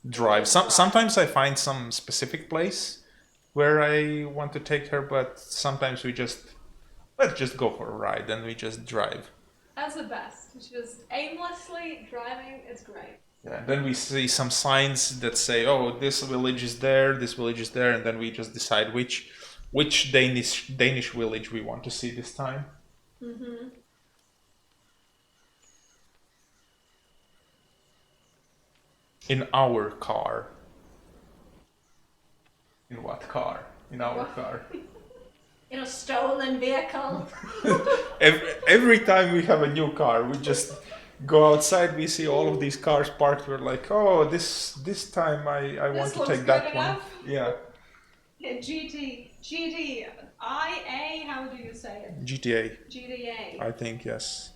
S3: drive. Sometimes I find some specific place where I want to take her, but sometimes let's just go for a ride and we just drive.
S2: That's the best. Just aimlessly driving is great.
S3: Yeah, then we see some signs that say, "Oh, this village is there, this village is there," and then we just decide which Danish village we want to see this time.
S2: Mm-hmm.
S3: In our car. In what car? In our car.
S2: In a stolen vehicle.
S3: Every time we have a new car, we just go outside. We see all of these cars parked. We're like, "Oh, this time I want to
S2: looks
S3: take that
S2: good
S3: one."
S2: enough.
S3: Yeah.
S2: GTIA, how do you say it?
S3: GTA.
S2: GTA.
S3: I think, yes.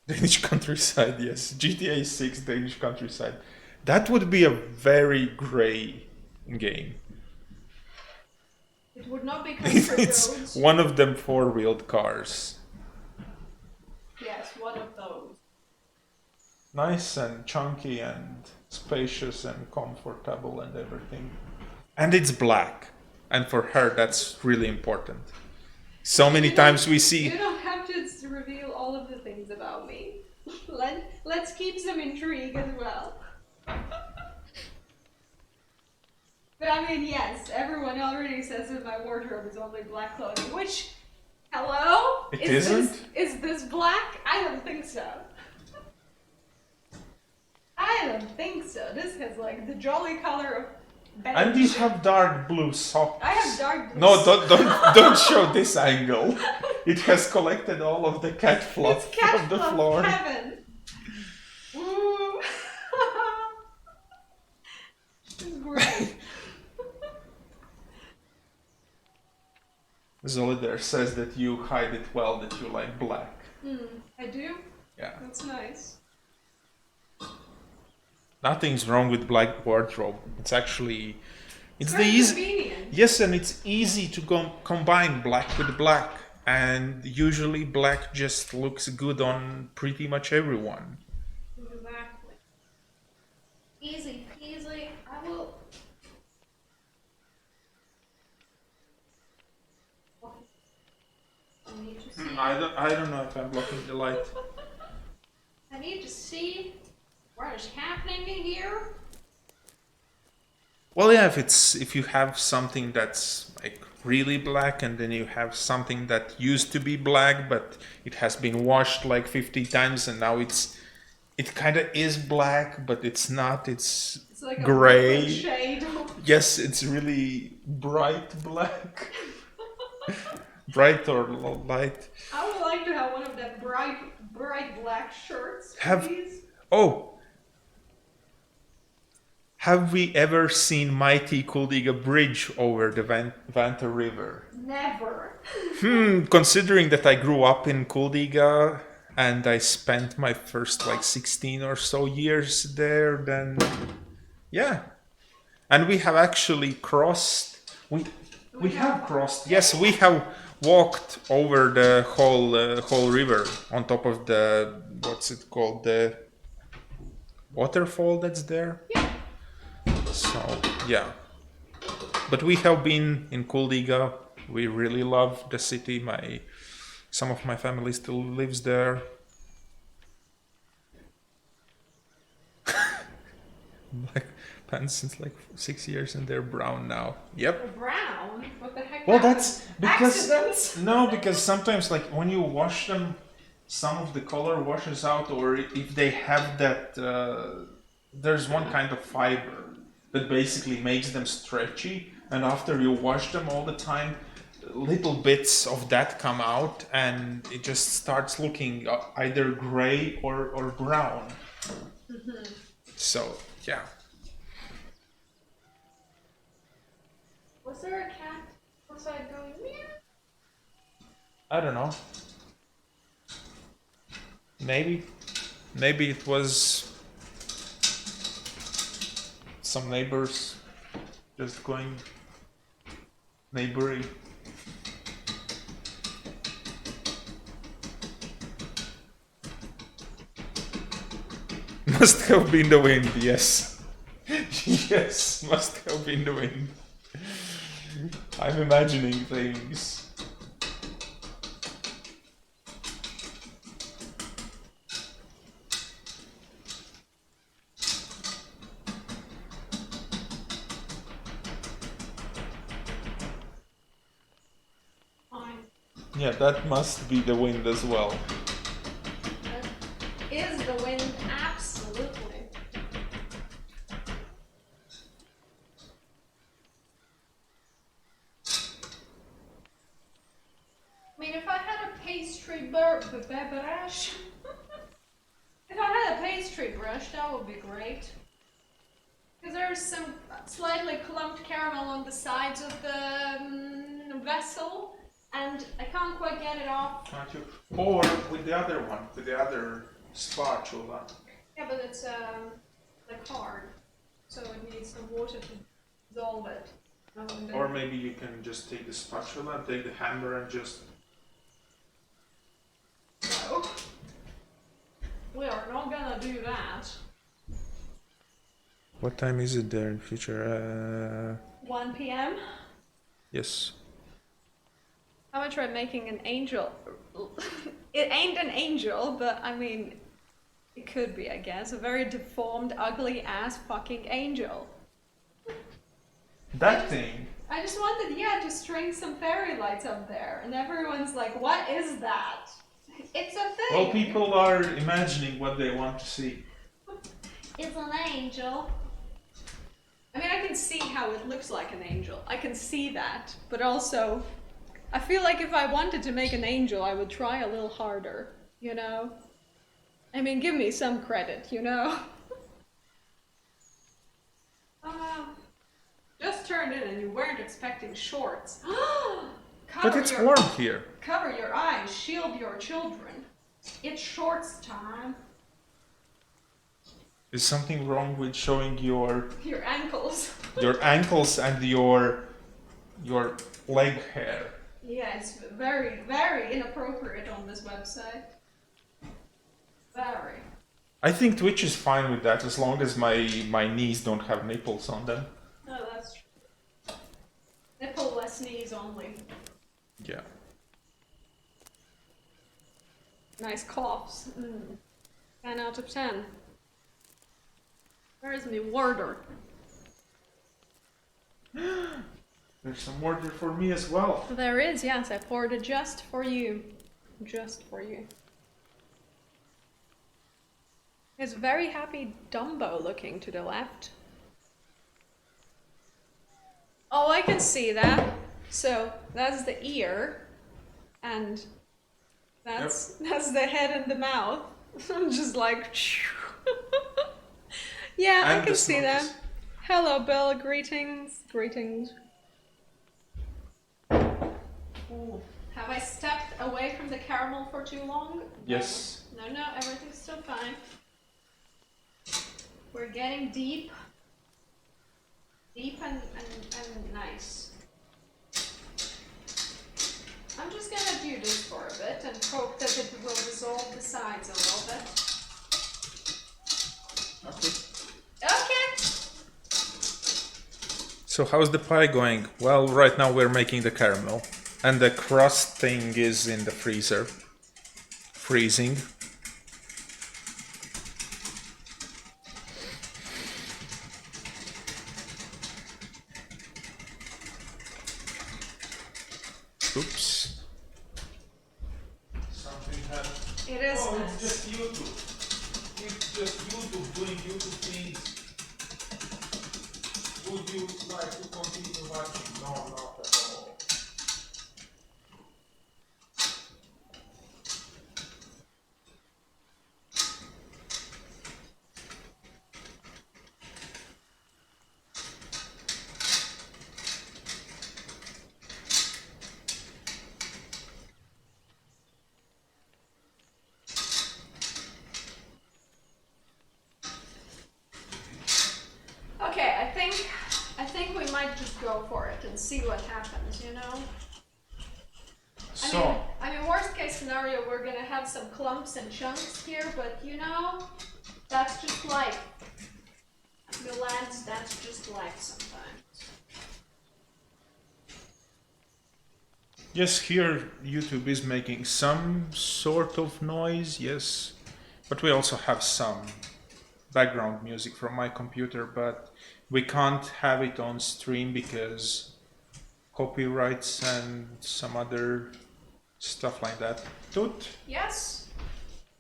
S3: Danish countryside, yes. GTA 6 Danish countryside. That would be a very grey game.
S2: It would not be country
S3: It's
S2: roads.
S3: one of them four-wheeled cars.
S2: Yes, one of those.
S3: Nice and chunky and spacious and comfortable and everything. And it's black. And for her, that's really important. So many times we see...
S2: You don't have to reveal all of the things about me. Let's keep some intrigue as well. But I mean, yes, everyone already says that my wardrobe is only black clothing, which, hello?
S3: It isn't?
S2: Is this black? I don't think so. I don't think so. This has like the jolly color of beige.
S3: And you have dark blue socks.
S2: I have dark blue
S3: No, don't show this angle. It has collected all of the cat fluff
S2: It's cat
S3: from the
S2: fluff
S3: floor.
S2: heaven. Ooh. It's great.
S3: Zolider says that you hide it well, that you like black.
S2: I do?
S3: Yeah.
S2: That's nice.
S3: Nothing's wrong with black wardrobe. It's actually... It's the
S2: Very
S3: easy...
S2: convenient.
S3: Yes, and it's easy to combine black with black. And usually black just looks good on pretty much everyone.
S2: Exactly. Easy peasy. I will. I need to see.
S3: I don't know if I'm blocking the light.
S2: I need to see what is happening in here.
S3: Well, yeah, if you have something that's like really black, and then you have something that used to be black, but it has been washed like 50 times, and now it kind of is black, but it's not. It's
S2: like a
S3: gray.
S2: purple shade.
S3: Yes, it's really bright black. bright or light.
S2: I would like to have one of that bright black shirts, please.
S3: Have we ever seen mighty Kuldiga Bridge over the Vanta River?
S2: Never.
S3: Considering that I grew up in Kuldiga and I spent my first like 16 or so years there, then yeah. And we have actually crossed. We have crossed. Yes, we have walked over the whole river on top of the, what's it called, the waterfall that's there.
S2: Yeah.
S3: So yeah, but we have been in Kuldiga. We really love the city. Some of my family still lives there. Black pants since like 6 years and they're brown now. Yep.
S2: Brown? What the heck?
S3: Well,
S2: happened?
S3: that's because
S2: Accidents?
S3: no, because sometimes like when you wash them, some of the color washes out, or if they have that, there's one kind of fiber that basically makes them stretchy, and after you wash them all the time, little bits of that come out, and it just starts looking either gray or brown. So yeah.
S2: Was there a cat outside going meow?
S3: I don't know. Maybe it was some neighbors just going neighboring. Must have been the wind, yes. Yes, must have been the wind. I'm imagining things. Yeah, that must be the wind as well.
S2: That is the wind, absolutely. I mean, if I had a pastry brush, if I had a pastry brush, that would be great. Because there's some slightly clumped caramel on the sides of the vessel. And I can't quite get it off.
S3: Can't you? Or with the other one, with the other spatula.
S2: Yeah, but it's like hard, so it needs some water to dissolve it.
S3: Or maybe you can just take the spatula, take the hammer, and just.
S2: No, we are not gonna do that.
S3: What time is it there in future?
S2: 1 p.m.
S3: Yes.
S2: I'm gonna try making an angel. It ain't an angel, but I mean, it could be, I guess. A very deformed, ugly ass fucking angel.
S3: That thing.
S2: I just wanted, yeah, to string some fairy lights up there, and everyone's like, what is that? It's a thing!
S3: Well, people are imagining what they want to see.
S2: It's an angel. I mean, I can see how it looks like an angel. I can see that, but also, I feel like if I wanted to make an angel, I would try a little harder, you know? I mean, give me some credit, you know? Just turned in and you weren't expecting shorts.
S3: But it's warm here.
S2: Cover your eyes, shield your children. It's shorts time.
S3: Is something wrong with showing your
S2: ankles?
S3: Your ankles and your leg hair?
S2: Yeah, it's very, very inappropriate on this website. Very.
S3: I think Twitch is fine with that as long as my knees don't have nipples on them.
S2: No, that's true. Nipple-less knees only.
S3: Yeah.
S2: Nice coughs. 10 out of 10. Where is my water?
S3: There's some water for me as well.
S2: There is, yes. I poured it just for you. Just for you. It's very happy Dumbo looking to the left. Oh, I can see that. So, that's the ear. and that's the head and the mouth. I'm just like, yeah,
S3: And
S2: I can
S3: the
S2: see
S3: smokies.
S2: that. Hello, Bill. Greetings. Greetings. Ooh. Have I stepped away from the caramel for too long?
S3: Yes.
S2: No, everything's still fine. We're getting deep. Deep and nice. I'm just gonna do this for a bit and hope that it will dissolve the sides a little bit. Okay.
S3: So how's the pie going? Well, right now we're making the caramel. And the crust thing is in the freezer. Freezing. Oops. Something happened.
S2: It is
S3: Oh,
S2: nice.
S3: it's just YouTube. It's just YouTube doing YouTube things. Would you like to continue watching? No, not at all.
S2: Okay, I think we might just go for it and see what happens, you know?
S3: So,
S2: I mean, worst case scenario, we're gonna have some clumps and chunks here, but you know, that's just life. You lads, that's just life sometimes.
S3: yes, here YouTube is making some sort of noise, yes. But we also have some background music from my computer, but we can't have it on stream because copyrights and some other stuff like that. Toot.
S2: Yes?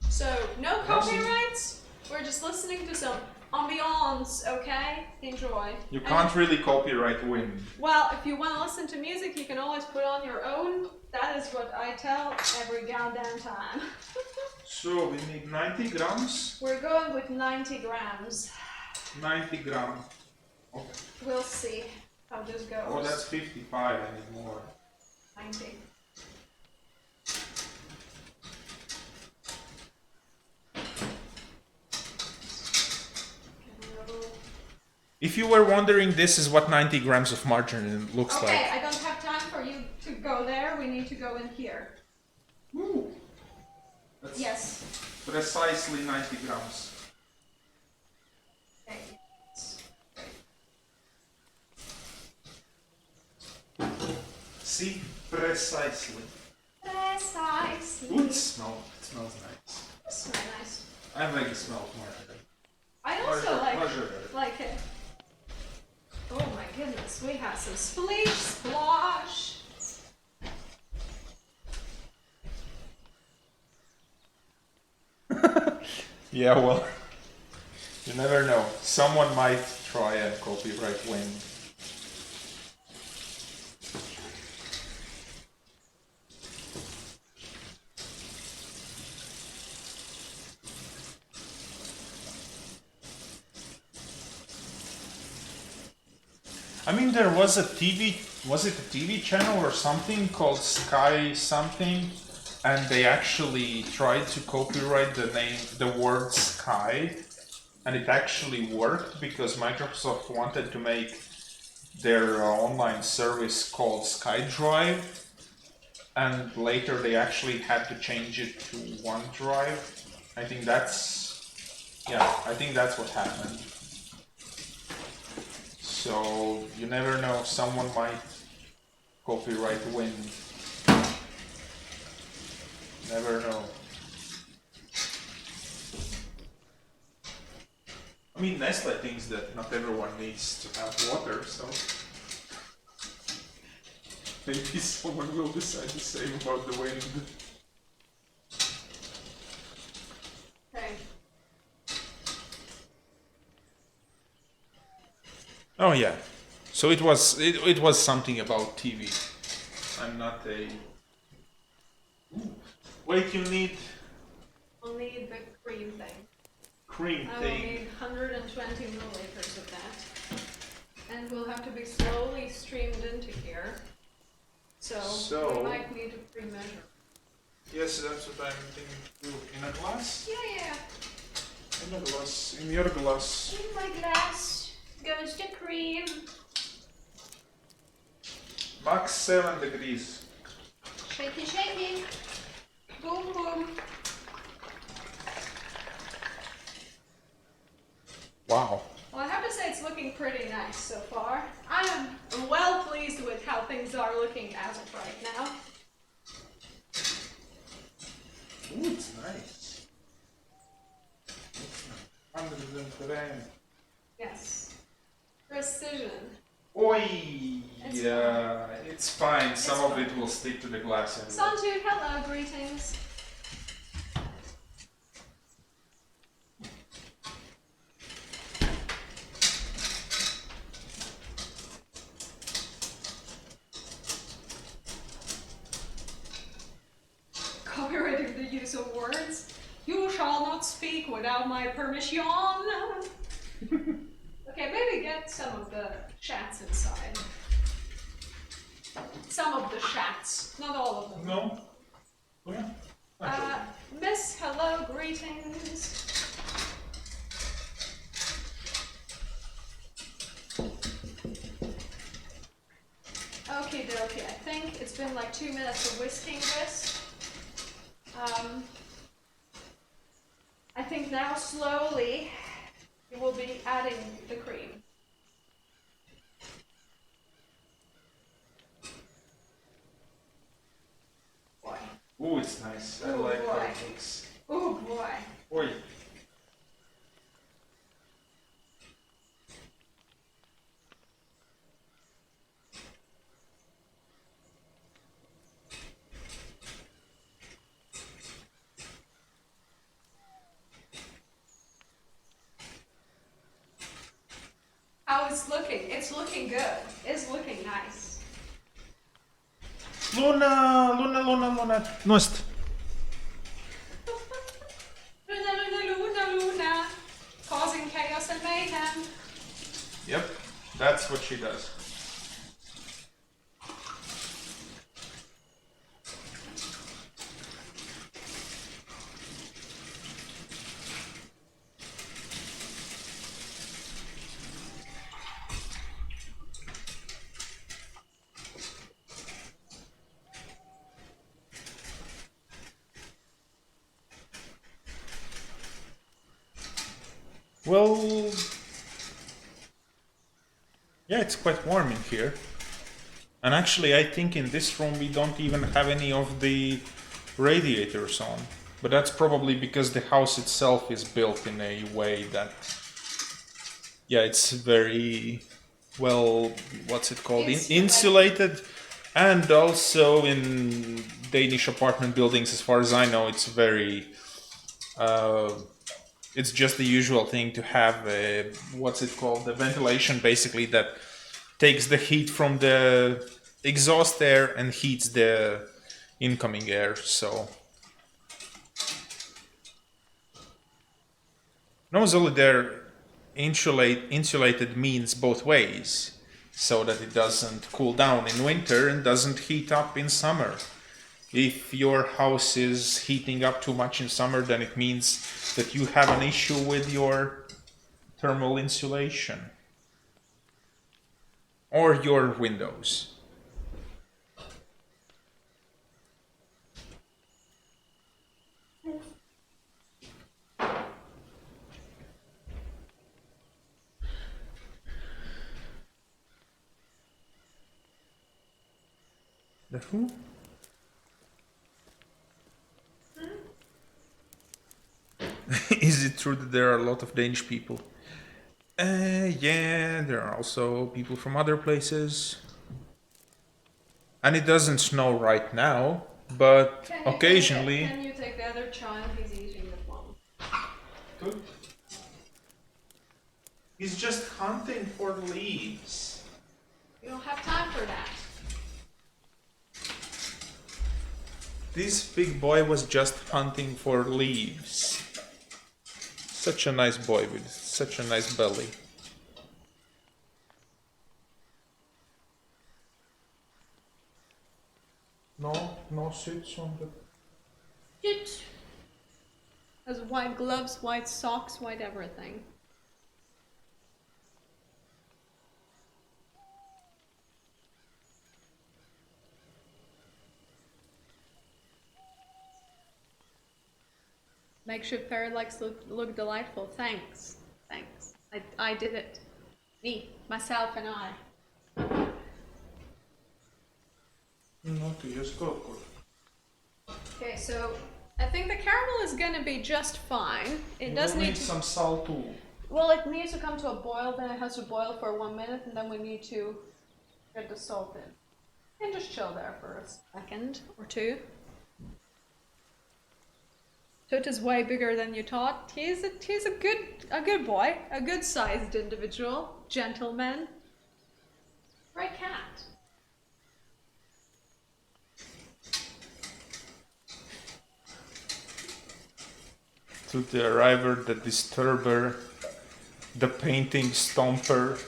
S2: So, no copyrights? We're just listening to some ambiance, okay? Enjoy.
S3: You can't really copyright wind.
S2: Well, if you want to listen to music, you can always put on your own. That is what I tell every goddamn time.
S3: So we need 90 grams.
S2: We're going with 90 grams.
S3: 90 gram. Okay.
S2: We'll see how this goes.
S3: Oh, that's 55. I need more.
S2: 90.
S3: If you were wondering, this is what 90 grams of margarine looks
S2: Okay,
S3: like.
S2: I don't have time for you to go there. We need to go in here.
S3: Ooh. That's
S2: Yes.
S3: precisely 90 grams.
S2: Okay.
S3: See? Precisely.
S2: Precisely.
S3: Good smell. It smells nice.
S2: This smells nice.
S3: I like the smell of margarine.
S2: I also
S3: Pleasure.
S2: like it. Oh my goodness, we have some splish splosh.
S3: Yeah, well, you never know. Someone might try and copyright wind. I mean, there was a TV, was it a TV channel or something called Sky something? And they actually tried to copyright the word Sky, and it actually worked because Microsoft wanted to make their online service called SkyDrive, and later they actually had to change it to OneDrive. I think that's what happened. So you never know, someone might copyright wind. Never know. I mean, Nestle thinks that not everyone needs to have water, so maybe someone will decide the same about the wind.
S2: Okay.
S3: Oh yeah, so it was something about TV. I'm not a Wait, you need
S2: I'll need the cream thing.
S3: cream
S2: I will
S3: thing.
S2: need 120 milliliters of that. And will have to be slowly streamed into here. So we might need to pre-measure.
S3: Yes, that's what I'm thinking to do. In a glass?
S2: Yeah.
S3: In a glass. In your glass.
S2: In my glass goes the cream.
S3: Max 7 degrees.
S2: Shaky. Boom, boom.
S3: Wow.
S2: Well, I have to say it's looking pretty nice so far. I am well pleased with how things are looking as of right now.
S3: Ooh, it's nice. 100
S2: Yes. Precision.
S3: Oi!
S2: It's
S3: Yeah, it's fine. Some of
S2: fine.
S3: it will stick to the glass anyway.
S2: Sanju, hello, greetings. Copyrighting the use of words. You shall not speak without my permission. Okay, maybe get some of the chats inside. Some of the chats, not all of them.
S3: No? Oh, yeah.
S2: Miss, hello, greetings. Okie dokie, I think it's been like 2 minutes of whisking this. I think now slowly you will be adding the cream. Boy.
S3: Ooh, it's nice. I
S2: Ooh,
S3: like how
S2: boy.
S3: it looks.
S2: Oh boy.
S3: Oi.
S2: How it's looking? It's looking good. It's looking nice.
S3: Luna. Nost.
S2: Luna. Causing chaos and mayhem.
S3: Yep, that's what she does. Well, yeah, it's quite warm in here. And actually, I think in this room we don't even have any of the radiators on. But that's probably because the house itself is built in a way that, yeah, it's very, well, what's it called? Insulated. And also in Danish apartment buildings, as far as I know, it's very, it's just the usual thing to have a, what's it called? The ventilation basically that takes the heat from the exhaust air and heats the incoming air, so. Nozzle there insulated means both ways, so that it doesn't cool down in winter and doesn't heat up in summer. If your house is heating up too much in summer, then it means that you have an issue with your thermal insulation or your windows. The who? Is it true that there are a lot of Danish people? Yeah, there are also people from other places. And it doesn't snow right now, but occasionally.
S2: Can you take the other child? He's eating the plum.
S3: Good. He's just hunting for leaves.
S2: You don't have time for that.
S3: This big boy was just hunting for leaves. Such a nice boy with such a nice belly. No suits on the...
S2: It has white gloves, white socks, white everything. Makeshift fairy legs look delightful. Thanks. Thanks. I did it. Me, myself, and I.
S3: No, to just go.
S2: Okay, so I think the caramel is gonna be just fine. It does need to...
S3: some salt too.
S2: Well, it needs to come to a boil, then it has to boil for 1 minute, and then we need to get the salt in. And just chill there for a second or two. Toot is way bigger than you thought. He's a good boy, a good sized individual, gentleman. Right cat.
S3: To the arriver, the disturber, the painting stomper.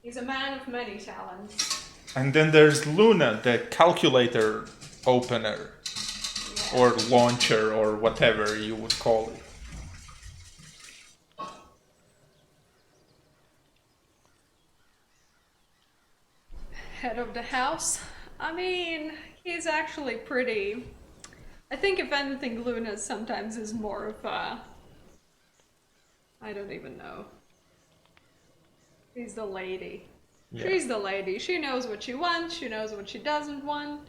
S2: He's a man of many talents.
S3: And then there's Luna, the calculator opener.
S2: Yeah.
S3: Or launcher, or whatever you would call it.
S2: Head of the house. I mean, he's actually pretty. I think if anything, Luna sometimes is more of a... I don't even know. She's the lady. Yeah. She's the lady. She knows what she wants, she knows what she doesn't want.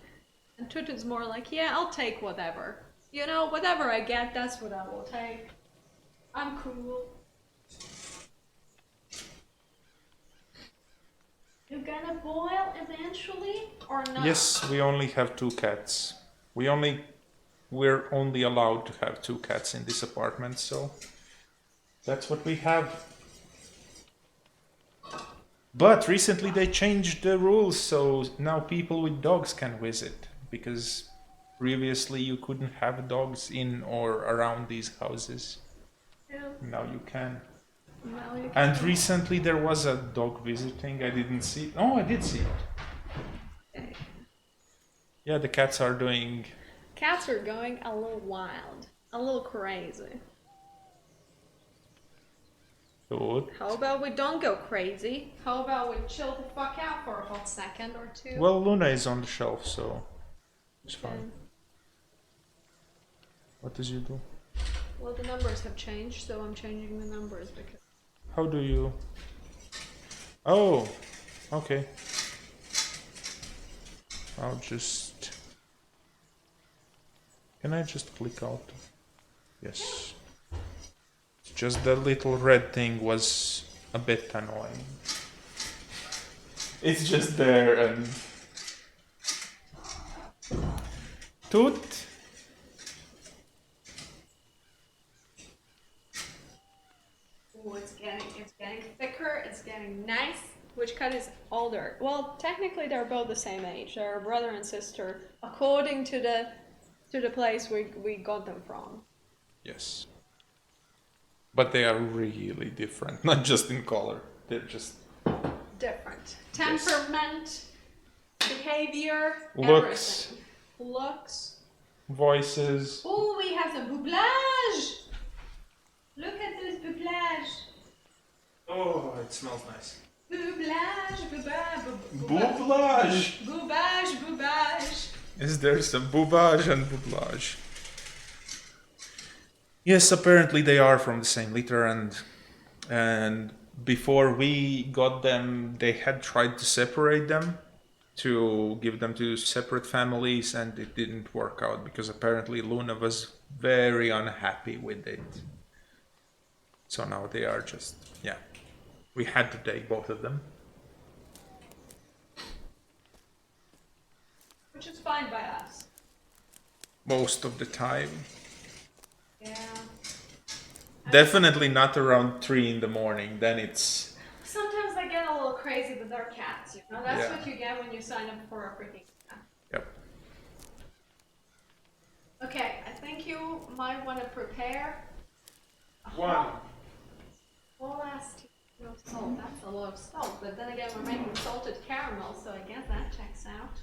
S2: And Toot is more like, yeah, I'll take whatever. You know, whatever I get, that's what I will take. I'm cool. You gonna boil eventually, or not?
S3: Yes, we only have 2 cats. We're only allowed to have 2 cats in this apartment, so that's what we have. But recently they changed the rules, so now people with dogs can visit, because previously you couldn't have dogs in or around these houses.
S2: Yeah.
S3: Now you can.
S2: Now you can.
S3: And recently there was a dog visiting. I didn't see it. Oh, I did see it.
S2: Okay.
S3: Yeah, the cats are doing...
S2: Cats are going a little wild, a little crazy.
S3: Good.
S2: How about we don't go crazy? How about we chill the fuck out for a hot second or two?
S3: Well, Luna is on the shelf, so it's fine. What does you do?
S2: Well, the numbers have changed, so I'm changing the numbers because...
S3: How do you... Oh, okay. I'll just... Can I just click out? Yes. It's just the little red thing was a bit annoying. It's just there and... Toot?
S2: Ooh, it's getting thicker, it's getting nice. Which cut is older? Well, technically they're both the same age. They're brother and sister, according to the place we got them from.
S3: Yes. But they are really different, not just in color. They're just...
S2: Different. Temperament, behavior,
S3: looks.
S2: everything. Looks.
S3: Voices.
S2: Oh, we have some boublage! Look at this boublage.
S3: Oh, it smells nice.
S2: Boublage,
S3: Boublage!
S2: Boubage.
S3: Is there some boubage and boublage? Yes, apparently they are from the same litter, and before we got them, they had tried to separate them, to give them to separate families, and it didn't work out because apparently Luna was very unhappy with it. So now they are just, yeah. We had to take both of them.
S2: Which is fine by us.
S3: Most of the time.
S2: Yeah.
S3: Definitely not around 3 in the morning, then it's...
S2: Sometimes they get a little crazy with their cats, you know? That's
S3: Yeah.
S2: what you get when you sign up for a freaking cat.
S3: Yep.
S2: Okay, I think you might want to prepare
S3: One.
S2: whole ass teaspoon of salt. That's a lot of salt, but then again, we're making salted caramel, so I guess that checks out.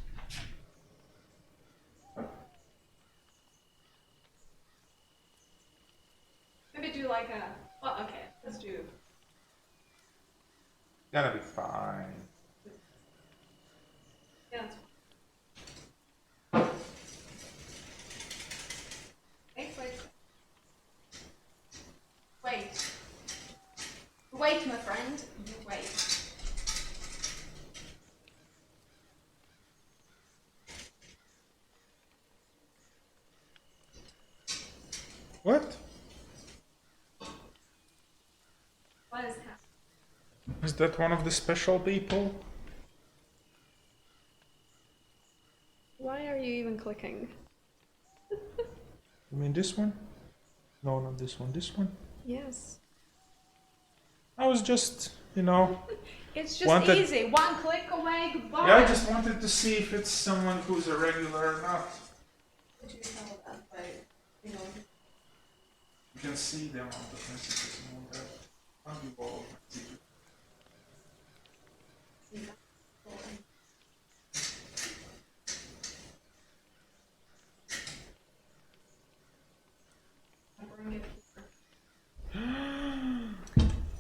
S2: Maybe do like a. Well, okay, let's do.
S3: Gonna be fine.
S2: Yeah, that's fine. Wait. Wait, my friend. You wait.
S3: What?
S2: What is happening?
S3: Is that one of the special people?
S2: Why are you even clicking?
S3: You mean this one? No, not this one. This one?
S2: Yes.
S3: I was just, you know.
S2: It's just
S3: Wanted-
S2: easy. One click away, goodbye.
S3: Yeah, I just wanted to see if it's someone who's a regular or not.
S2: Could you tell that by, you know,
S3: You can see them on the messages and all that. I'll give all of my secret.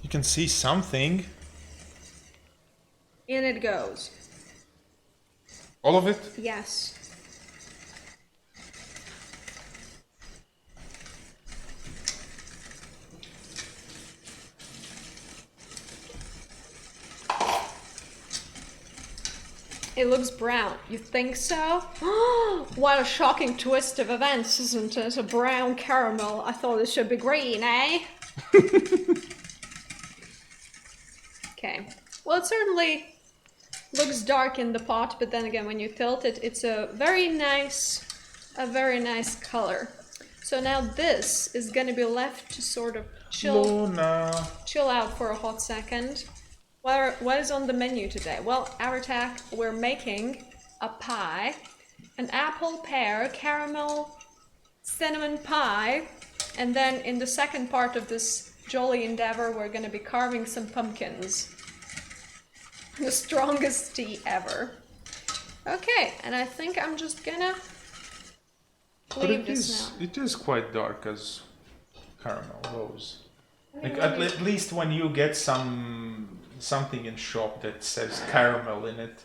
S3: You can see something.
S2: In it goes.
S3: All of it?
S2: Yes. It looks brown. You think so? What a shocking twist of events, isn't it? A brown caramel. I thought it should be green, eh? Okay. Well, it certainly looks dark in the pot, but then again, when you tilt it, it's a very nice color. So now this is gonna be left to sort of chill out for a hot second. What is on the menu today? Well, Aratak, we're making a pie, an apple, pear, caramel, cinnamon pie, and then in the second part of this jolly endeavor, we're gonna be carving some pumpkins. The strongest tea ever. Okay, and I think I'm just gonna
S3: But
S2: leave this now.
S3: it is quite dark as caramel goes. Like at least when you get something in shop that says caramel in it,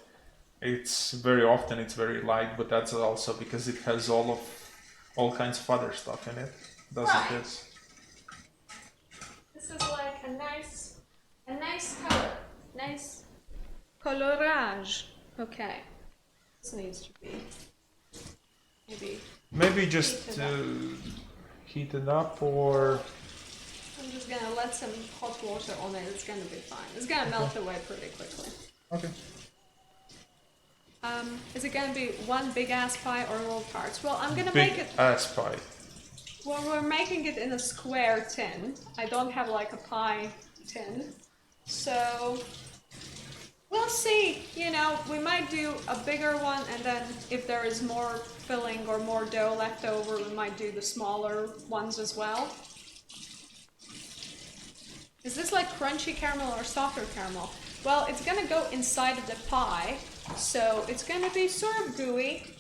S3: it's very very light, but that's also because it has all kinds of other stuff in it. Doesn't
S2: Right.
S3: it?
S2: This is like a nice color. Nice colorage. Okay. This needs to be
S3: Maybe just heat it up, or
S2: I'm just gonna let some hot water on it. It's gonna be fine. It's gonna melt away pretty quickly.
S3: okay.
S2: Is it gonna be one big ass pie or little parts? Well, I'm gonna
S3: Big
S2: make it.
S3: ass pie.
S2: Well, we're making it in a square tin. I don't have like a pie tin, so we'll see. You know, we might do a bigger one, and then if there is more filling or more dough left over, we might do the smaller ones as well. Is this like crunchy caramel or softer caramel? Well, it's gonna go inside of the pie, so it's gonna be sort of gooey.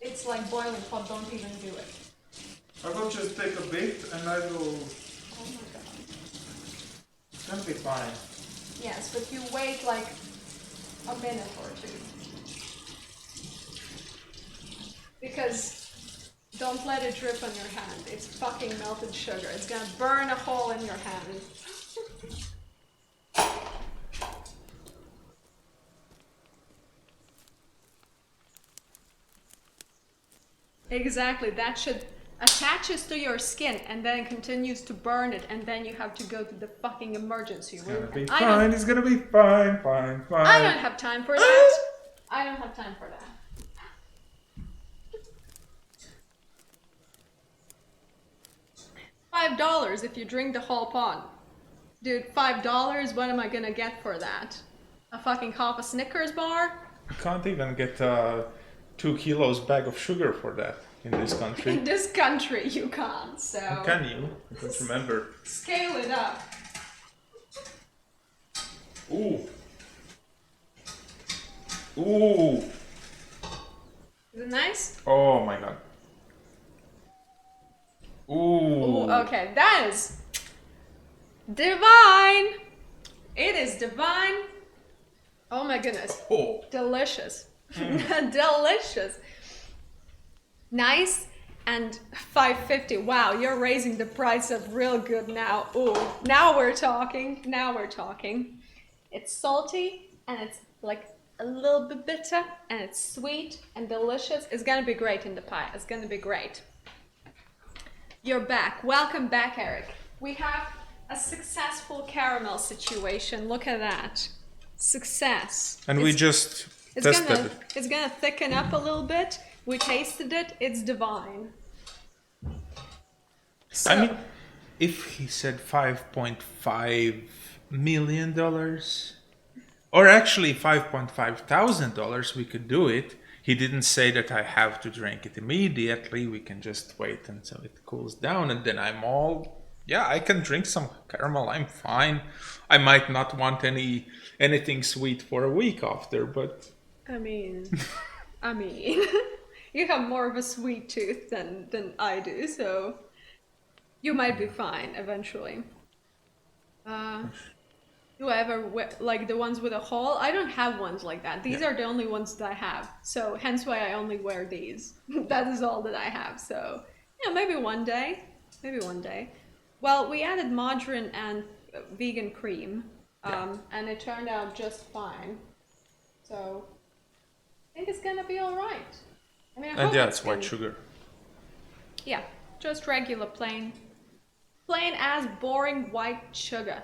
S2: It's like boiling hot, don't even do it.
S3: I will just take a bit and I will.
S2: Oh my god.
S3: It's gonna be fine.
S2: Yes, but you wait like a minute or two. Because don't let it drip on your hand. It's fucking melted sugar. It's gonna burn a hole in your hand. Exactly, that should attaches to your skin and then continues to burn it, and then you have to go to the fucking emergency room.
S3: It's gonna be fine. It's gonna be fine.
S2: I don't have time for that. I don't have time for that. $5 if you drink the whole pot. Dude, $5, what am I gonna get for that? A fucking half a Snickers bar?
S3: You can't even get 2 kilos bag of sugar for that in this country.
S2: In this country, you can't. So
S3: Can you? I don't remember.
S2: scale it up.
S3: Ooh. Ooh.
S2: Is it nice?
S3: Oh my god. Ooh.
S2: Ooh, okay, that is divine. It is divine. Oh my goodness.
S3: Oh.
S2: Delicious. Delicious. Nice and $5.50. Wow, you're raising the price up real good now. Ooh, now we're talking. Now we're talking. It's salty and it's like a little bit bitter and it's sweet and delicious. It's gonna be great in the pie. It's gonna be great. You're back. Welcome back, Eric. We have a successful caramel situation. Look at that. Success.
S3: And we just tested it.
S2: It's gonna thicken up a little bit. We tasted it. It's divine. So,
S3: I mean, if he said $5.5 million, or actually $5,500, we could do it. He didn't say that I have to drink it immediately. We can just wait until it cools down, and then I'm all, yeah, I can drink some caramel. I'm fine. I might not want anything sweet for a week after, but
S2: I mean, you have more of a sweet tooth than I do, so you might be fine eventually. Do I ever wear, like the ones with a hole? I don't have ones like that. These are the only ones that I have. So hence why I only wear these. That is all that I have. So yeah, maybe one day. Maybe one day. Well, we added margarine and vegan cream, and it turned out just fine. So I think it's gonna be all right. I mean, I hope
S3: it's white sugar.
S2: Yeah, just regular plain as boring white sugar.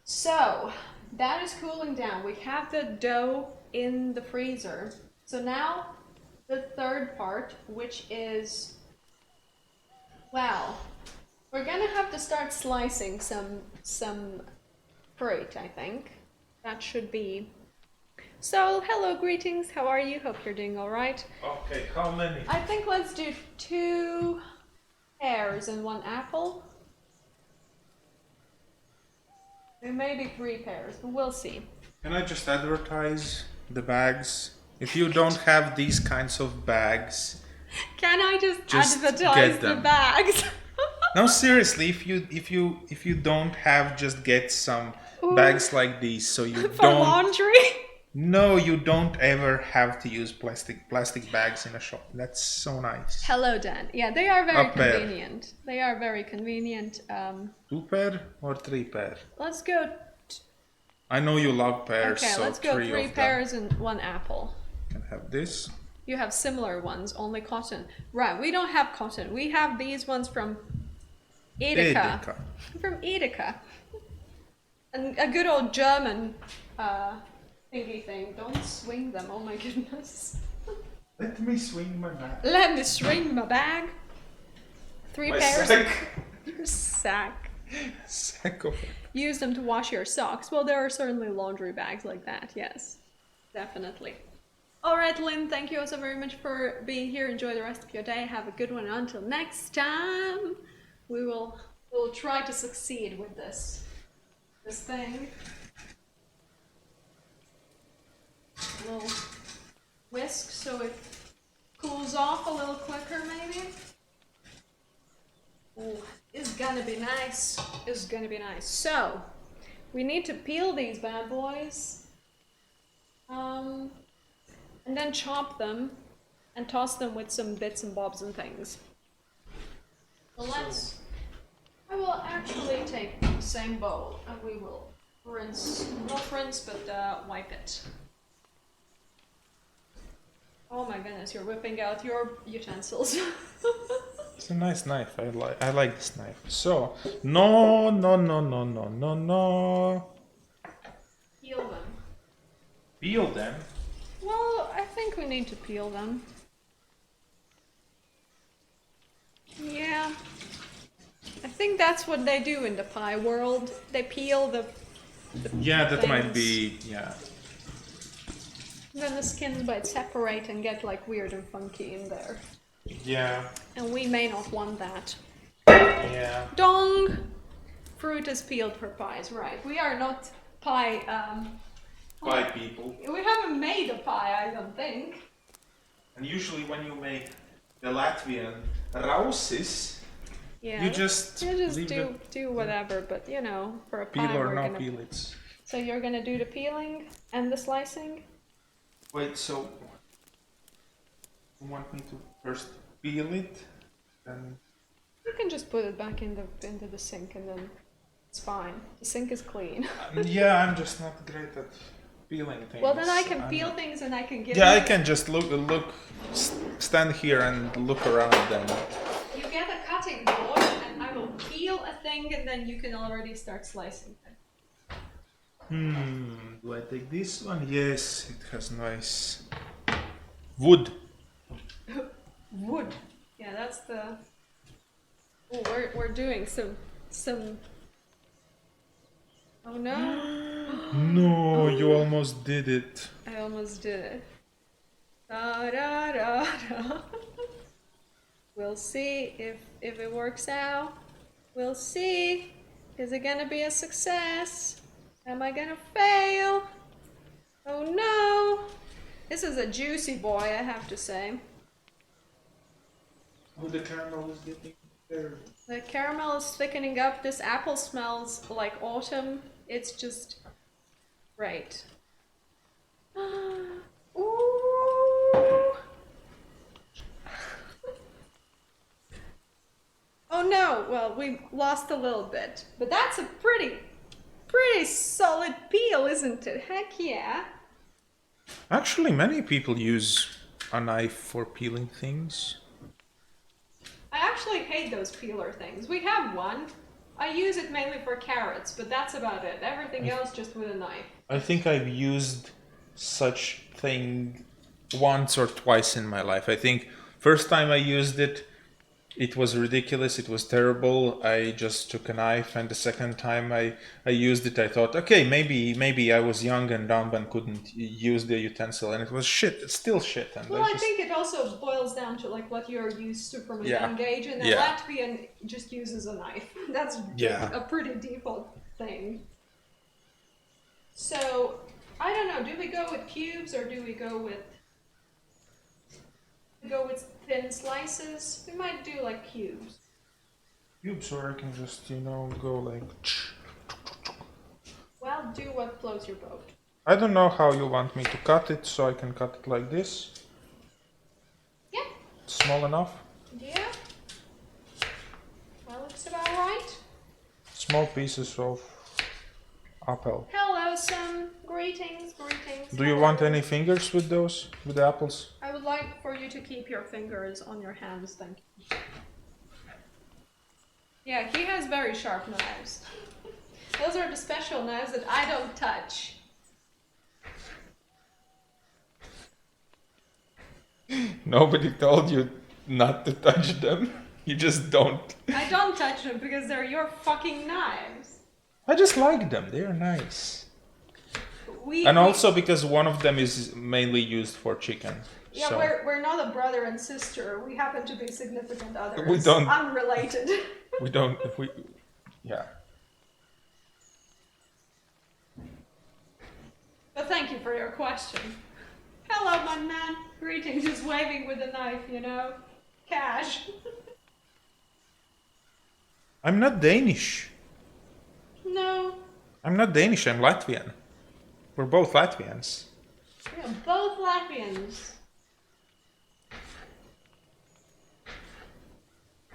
S2: So that is cooling down. We have the dough in the freezer. So now the third part, which is, well, we're gonna have to start slicing some fruit, I think. That should be. So hello, greetings. How are you? Hope you're doing all right.
S3: Okay, how many?
S2: I think let's do 2 pears and 1 apple. Maybe 3 pears, but we'll see.
S3: Can I just advertise the bags? If you don't have these kinds of bags,
S2: Can I just advertise
S3: get
S2: the
S3: them.
S2: bags?
S3: No, seriously, if you don't have, just get some bags like these, so you
S2: For
S3: don't.
S2: laundry?
S3: No, you don't ever have to use plastic bags in a shop. That's so nice.
S2: Hello, Dan. Yeah, they are very
S3: A pair.
S2: convenient. They are very convenient.
S3: 2 pair or 3 pair?
S2: Let's go.
S3: I know you love pears,
S2: Okay,
S3: so
S2: let's go
S3: 3
S2: 3
S3: of them.
S2: pears and 1 apple.
S3: Can have this.
S2: You have similar ones, only cotton. Right, we don't have cotton. We have these ones from Edeka.
S3: Edeka.
S2: From Edeka. And a good old German thingy thing. Don't swing them, oh my goodness.
S3: Let me swing my bag.
S2: Let me swing my bag. 3
S3: My
S2: pairs.
S3: sack.
S2: Your sack.
S3: Sack of it.
S2: Use them to wash your socks. Well, there are certainly laundry bags like that, yes. Definitely. Alright, Lynn, thank you also very much for being here. Enjoy the rest of your day. Have a good one. Until next time, we'll try to succeed with this thing. A little whisk so it cools off a little quicker, maybe. Oh, it's gonna be nice. It's gonna be nice. So, we need to peel these bad boys. And then chop them and toss them with some bits and bobs and things. So let's. I will actually take the same bowl and we will rinse, not rinse, but wipe it. Oh my goodness, you're whipping out your utensils.
S3: It's a nice knife. I like this knife. So, no.
S2: Peel them.
S3: Peel them.
S2: Well, I think we need to peel them. Yeah. I think that's what they do in the pie world. They peel the
S3: Yeah, that might
S2: things.
S3: be, yeah.
S2: then the skins might separate and get like weird and funky in there.
S3: Yeah.
S2: And we may not want that.
S3: Yeah.
S2: Dong! Fruit is peeled for pies, right. We are not pie,
S3: Pie people.
S2: we haven't made a pie, I don't think.
S3: And usually when you make the Latvian rausis,
S2: Yeah.
S3: you just leave
S2: do whatever, but you know, for a
S3: peel
S2: pie
S3: or
S2: we're
S3: no
S2: gonna...
S3: peel it.
S2: So you're gonna do the peeling and the slicing?
S3: Wait, so you want me to first peel it, then?
S2: You can just put it back into the sink and then it's fine. The sink is clean.
S3: Yeah, I'm just not great at peeling things.
S2: Well, then I can peel things and I can give
S3: Yeah,
S2: you...
S3: I can just stand here and look around then.
S2: You get a cutting board and I will peel a thing and then you can already start slicing it.
S3: Do I take this one? Yes, it has nice wood.
S2: Wood. Yeah, that's the... Oh, we're doing some... Oh no!
S3: No, you almost did it.
S2: I almost did it. Da, da, da, da. We'll see if it works out. We'll see. Is it gonna be a success? Am I gonna fail? Oh no! This is a juicy boy, I have to say.
S3: Oh, the caramel is getting there.
S2: The caramel is thickening up. This apple smells like autumn. It's just great. Ooh. Oh no, well, we lost a little bit. But that's a pretty solid peel, isn't it? Heck yeah.
S3: Actually, many people use a knife for peeling things.
S2: I actually hate those peeler things. We have one. I use it mainly for carrots, but that's about it. Everything else just with a knife.
S3: I think I've used such thing once or twice in my life. I think first time I used it, it was ridiculous, it was terrible. I just took a knife, and the second time I used it, I thought, okay, maybe I was young and dumb and couldn't use the utensil, and it was shit. It's still shit. And
S2: Well, I think it also boils down to like what you're used to from a young age, and the Latvian just uses a knife. That's a pretty default thing. So, I don't know, do we go with cubes or do we go with thin slices? We might do like cubes.
S3: Cubes, or I can just, go like...
S2: Well, do what floats your boat.
S3: I don't know how you want me to cut it, so I can cut it like this.
S2: Yeah.
S3: Small enough.
S2: Yeah. That looks about right.
S3: Small pieces of apple.
S2: Hello, Sam. Greetings.
S3: Do you want any fingers with those, with the apples?
S2: I would like for you to keep your fingers on your hands, thank you. Yeah, he has very sharp knives. Those are the special knives that I don't touch.
S3: Nobody told you not to touch them. You just don't.
S2: I don't touch them because they're your fucking knives.
S3: I just like them. They're nice. And also because one of them is mainly used for chicken.
S2: Yeah,
S3: so.
S2: we're not a brother and sister. We happen to be significant others.
S3: We don't.
S2: Unrelated.
S3: Yeah.
S2: But thank you for your question. Hello, my man. Greetings. Just waving with a knife, Cash.
S3: I'm not Danish.
S2: No.
S3: I'm not Danish. I'm Latvian. We're both Latvians.
S2: We are both Latvians.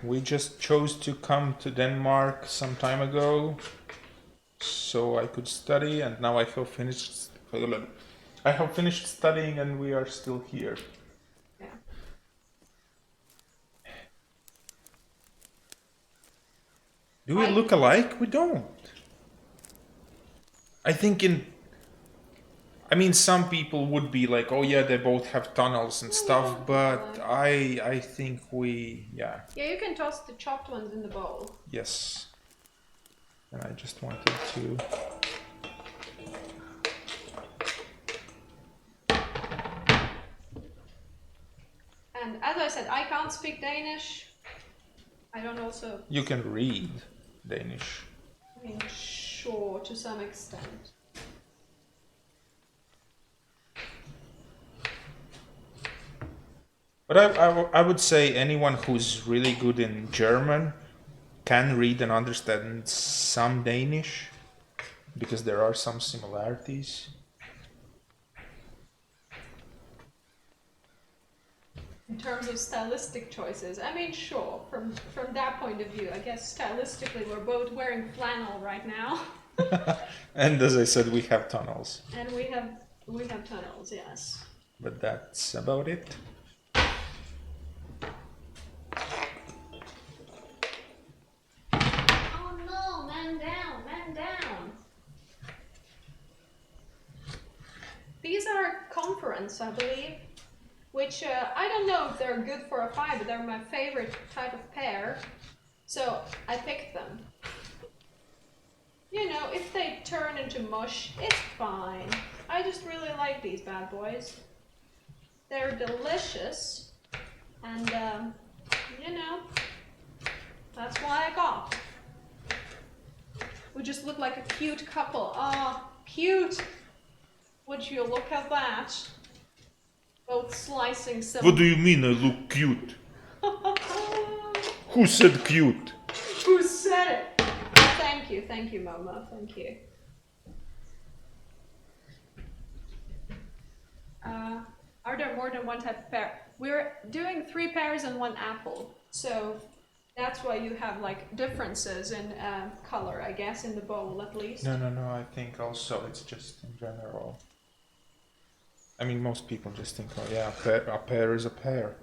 S3: We just chose to come to Denmark some time ago so I could study, and now I have finished studying and we are still here.
S2: Yeah.
S3: Do we look alike? We don't. I think some people would be like, oh yeah, they both have tunnels and stuff, but I think
S2: Yeah, you can toss the chopped ones in the bowl.
S3: Yes. And I just wanted to...
S2: And as I said, I can't speak Danish. I don't also...
S3: You can read Danish.
S2: I mean, sure, to some extent.
S3: But I would say anyone who's really good in German can read and understand some Danish, because there are some similarities.
S2: In terms of stylistic choices, I mean, sure, from that point of view, I guess stylistically we're both wearing flannel right now.
S3: And as I said, we have tunnels.
S2: And we have tunnels, yes.
S3: But that's about it.
S2: Oh no, man down, man down. These are conference, I believe, which I don't know if they're good for a pie, but they're my favorite type of pear, so I picked them. You know, if they turn into mush, it's fine. I just really like these bad boys. They're delicious, and you know, that's why I got. We just look like a cute couple. Ah, cute! Would you look at that? Both slicing some...
S3: What do you mean I look cute? Who said cute?
S2: Who said it? Thank you, Mama, thank you. Are there more than one type of pear? We're doing 3 pears and 1 apple, so that's why you have like differences in color, I guess, in the bowl at least.
S3: No, I think also it's just in general. I mean, most people just think, oh yeah, a pear is a pear.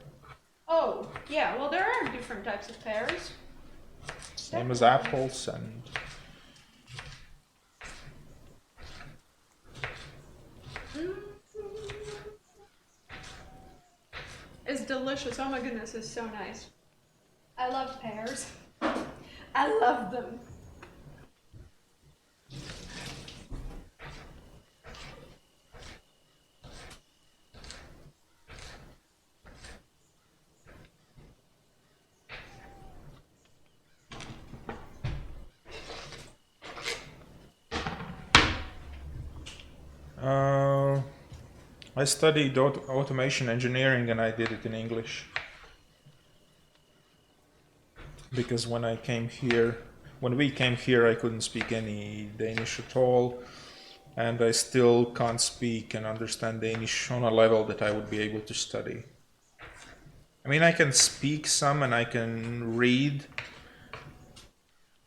S2: Oh, yeah, well there are different types of pears.
S3: Same as apples and...
S2: It's delicious. Oh my goodness, it's so nice. I love pears. I love them.
S3: I studied automation engineering and I did it in English. Because when we came here, I couldn't speak any Danish at all. And I still can't speak and understand Danish on a level that I would be able to study. I mean, I can speak some and I can read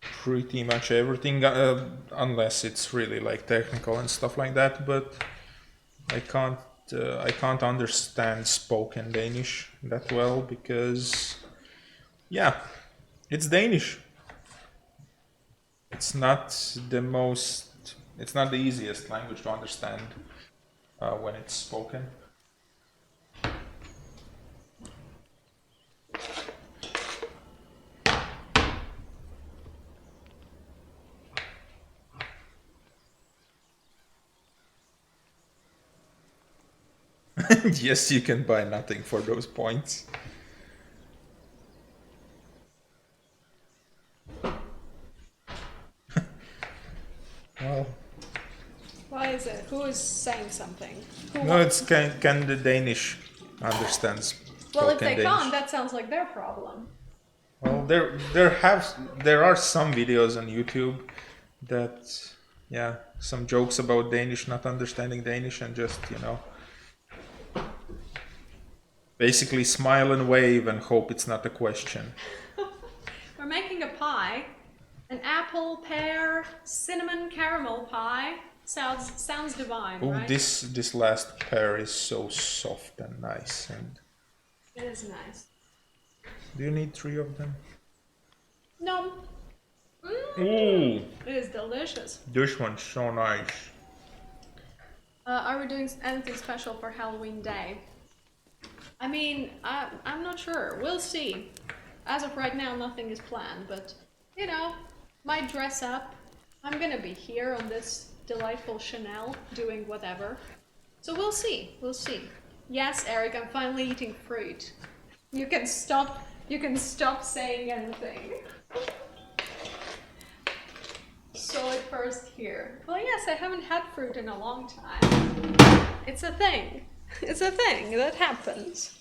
S3: pretty much everything, unless it's really like technical and stuff like that, but I can't understand spoken Danish that well because, yeah, it's Danish. It's not the easiest language to understand when it's spoken. Yes, you can buy nothing for those points. Well,
S2: Why is it? Who is saying something?
S3: no, it's can the Danish understand spoken
S2: Well, if they
S3: Danish?
S2: can't, that sounds like their problem.
S3: Well, there are some videos on YouTube that, yeah, some jokes about Danish not understanding Danish and just, you know, basically smile and wave and hope it's not a question.
S2: We're making a pie. An apple, pear, cinnamon, caramel pie. Sounds divine,
S3: Oh,
S2: right?
S3: this last pear is so soft and nice. And
S2: It is nice.
S3: do you need 3 of them?
S2: No.
S3: Ooh,
S2: It is delicious.
S3: this one's so nice.
S2: Are we doing anything special for Halloween Day? I mean, I'm not sure. We'll see. As of right now, nothing is planned, but, you know, might dress up. I'm gonna be here on this delightful Chanel doing whatever. So we'll see. We'll see. Yes, Eric, I'm finally eating fruit. You can stop. You can stop saying anything. So it first here. Well, yes, I haven't had fruit in a long time. It's a thing. It's a thing that happens.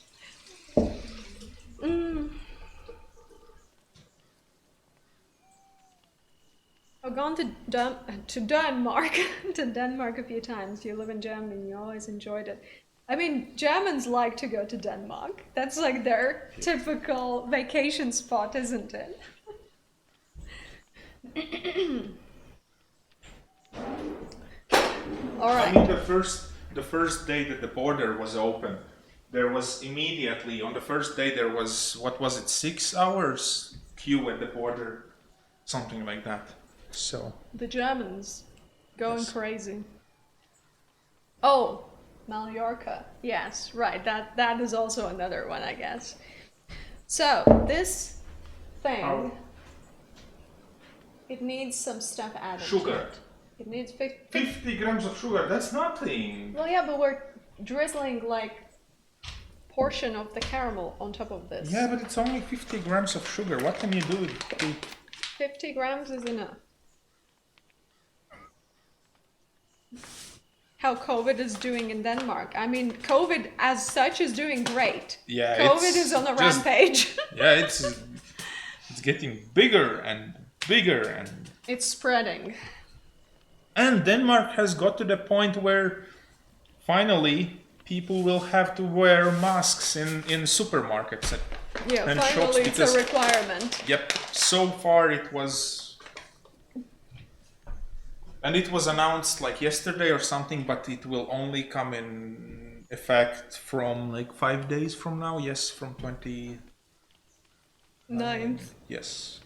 S2: I've gone to Denmark, to Denmark a few times. You live in Germany, you always enjoyed it. I mean, Germans like to go to Denmark. That's like their typical vacation spot, isn't it? All
S3: I
S2: right.
S3: mean, the first day that the border was open, there was immediately on the first day there was, what was it, 6 hours queue at the border, something like that. So
S2: The Germans going
S3: Yes.
S2: crazy. Oh, Mallorca. Yes, right. That is also another one, I guess. So this thing,
S3: How?
S2: it needs some stuff added to
S3: Sugar.
S2: it. It needs
S3: 50 grams of sugar, that's nothing.
S2: Well, yeah, but we're drizzling like portion of the caramel on top of this.
S3: Yeah, but it's only 50 grams of sugar. What can you do with it?
S2: 50 grams is enough. How COVID is doing in Denmark. I mean, COVID as such is doing great.
S3: Yeah,
S2: COVID
S3: it's
S2: is on a
S3: just-
S2: rampage.
S3: Yeah, it's getting bigger and bigger
S2: It's spreading.
S3: and Denmark has got to the point where finally people will have to wear masks in supermarkets
S2: Yeah,
S3: and shops
S2: finally it's
S3: because
S2: a requirement.
S3: yep, so far it was. And it was announced like yesterday or something, but it will only come in effect from like 5 days from now. Yes, from 20.
S2: 9th.
S3: Yes.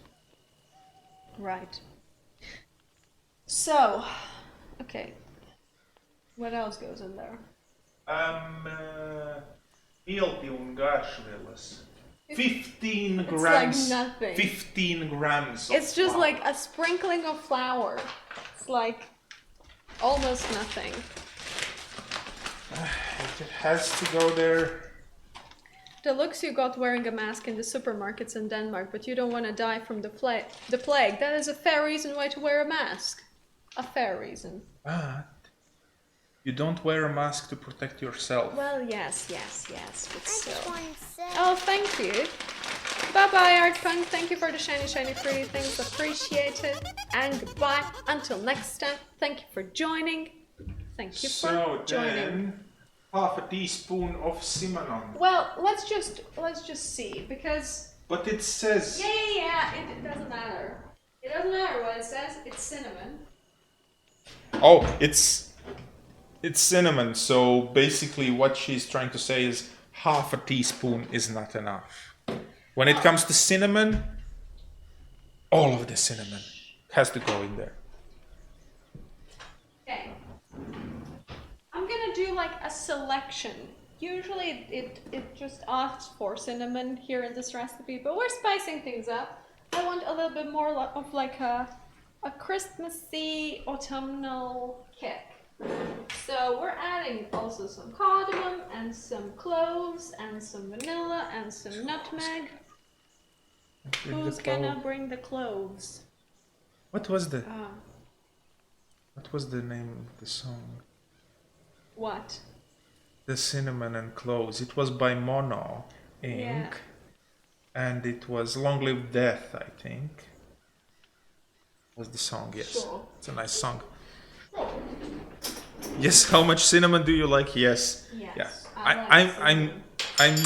S2: Right. So, okay. What else goes in there?
S3: Iltiun gaashvillas. 15
S2: It's
S3: grams.
S2: like nothing.
S3: 15 grams. Of
S2: It's just
S3: flour.
S2: like a sprinkling of flour. It's like almost nothing.
S3: It has to go there.
S2: The looks you got wearing a mask in the supermarkets in Denmark, but you don't want to die from the plague. That is a fair reason why to wear a mask. A fair reason.
S3: But you don't wear a mask to protect yourself.
S2: Well, yes, but
S4: I just
S2: still.
S4: want to say.
S2: Oh, thank you. Bye-bye, ArtFun. Thank you for the shiny fruity things. Appreciate it. And goodbye. Until next time. Thank you for joining. Thank you for
S3: So
S2: joining.
S3: then, half a teaspoon of cinnamon.
S2: Well, let's just see, because
S3: But it says
S2: it doesn't matter. It doesn't matter what it says. It's cinnamon.
S3: oh, it's cinnamon. So basically, what she's trying to say is half a teaspoon is not enough. When it comes to cinnamon, all of the cinnamon has to go in there.
S2: Okay. I'm gonna do like a selection. Usually it just asks for cinnamon here in this recipe, but we're spicing things up. I want a little bit more of like a Christmassy autumnal kick. So we're adding also some cardamom and some cloves and some vanilla and some nutmeg. Who's gonna bring the cloves?
S3: What was the name of the song?
S2: What?
S3: The Cinnamon and Cloves. It was by Mono Inc.
S2: Yeah.
S3: And it was Long Live Death, I think. Was the song, yes.
S2: Sure.
S3: It's a nice song. Yes, how much cinnamon do you like? Yes.
S2: Yes,
S3: Yeah.
S2: I like
S3: I'm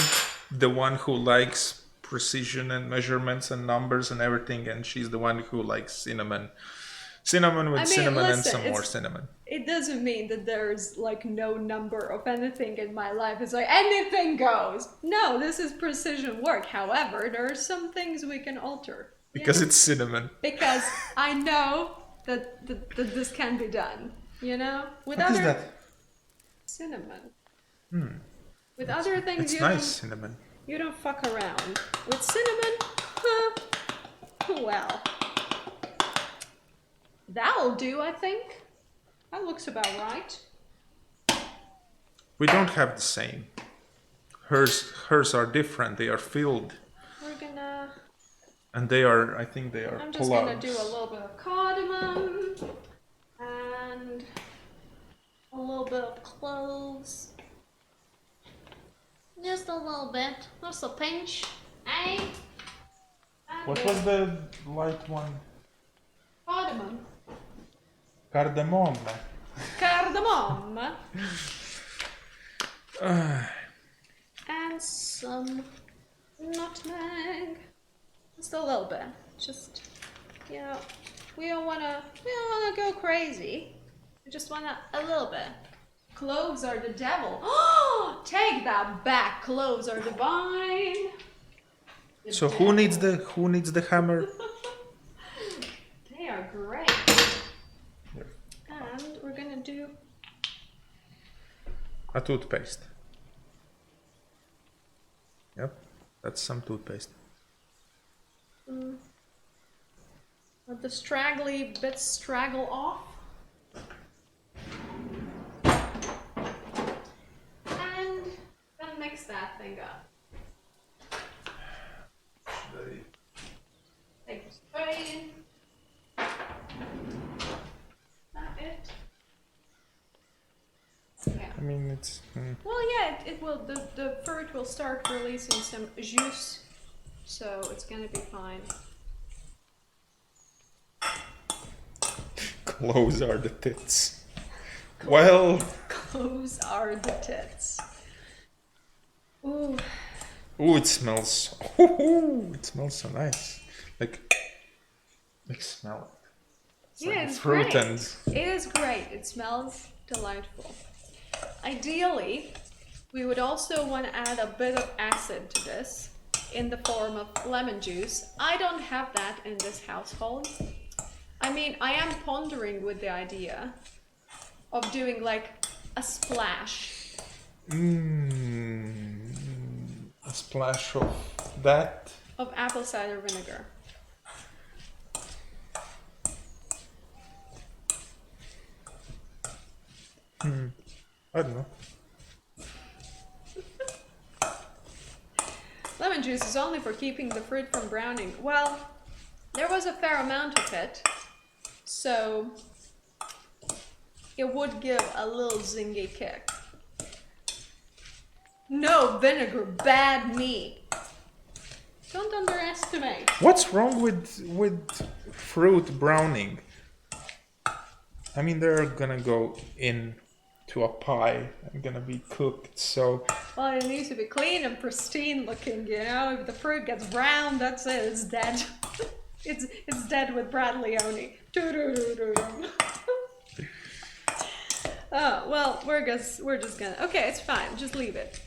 S3: the one who likes precision and measurements and numbers and everything, and she's the one who likes cinnamon. Cinnamon with cinnamon and some more cinnamon.
S2: It doesn't mean that there's like no number of anything in my life. It's like anything goes. No, this is precision work. However, there are some things we can alter.
S3: Because it's cinnamon.
S2: Because I know that this can be done. You know? With
S3: What is
S2: other
S3: that?
S2: cinnamon. With other things
S3: It's
S2: you
S3: nice
S2: don't
S3: cinnamon.
S2: you don't fuck around. With cinnamon, huh? Well. That'll do, I think. That looks about right.
S3: We don't have the same. hers are different. They are filled,
S2: We're gonna.
S3: and they are. I think they are
S2: I'm just
S3: plugs.
S2: gonna do a little bit of cardamom and a little bit of cloves. Just a little bit, just a pinch, eh? And
S3: What was the light one?
S2: cardamom?
S3: Cardamom.
S2: Cardamom. And some nutmeg. Just a little bit. Just, you know, we don't wanna go crazy. We just wanna a little bit. Cloves are the devil. Oh, take that back. Cloves are divine.
S3: So who needs the hammer?
S2: They are great. And we're gonna do
S3: A toothpaste. Yep, that's some toothpaste.
S2: let the straggly bits straggle off. And then mix that thing up. Take the spray. That it? Yeah.
S3: I mean, it's.
S2: Well, yeah, it will. The fruit will start releasing some juice, so it's gonna be fine.
S3: Clothes are the tits. Well.
S2: Those are the tits. Ooh.
S3: Ooh, it smells. Ooh, it smells so nice. Like smell it. It's
S2: Yeah,
S3: like
S2: it's
S3: fruit
S2: great.
S3: and.
S2: It is great. It smells delightful. Ideally, we would also want to add a bit of acid to this in the form of lemon juice. I don't have that in this household. I mean, I am pondering with the idea of doing like a splash.
S3: A splash of that.
S2: Of apple cider vinegar.
S3: I don't know.
S2: Lemon juice is only for keeping the fruit from browning. Well, there was a fair amount of it, so it would give a little zingy kick. No vinegar, bad me. Don't underestimate.
S3: What's wrong with fruit browning? I mean, they're gonna go into a pie and gonna be cooked, so.
S2: Well, it needs to be clean and pristine looking, you know? If the fruit gets brown, that's it, it's dead. it's dead with Brad Leone. Oh, well, we're just gonna, okay, it's fine, just leave it.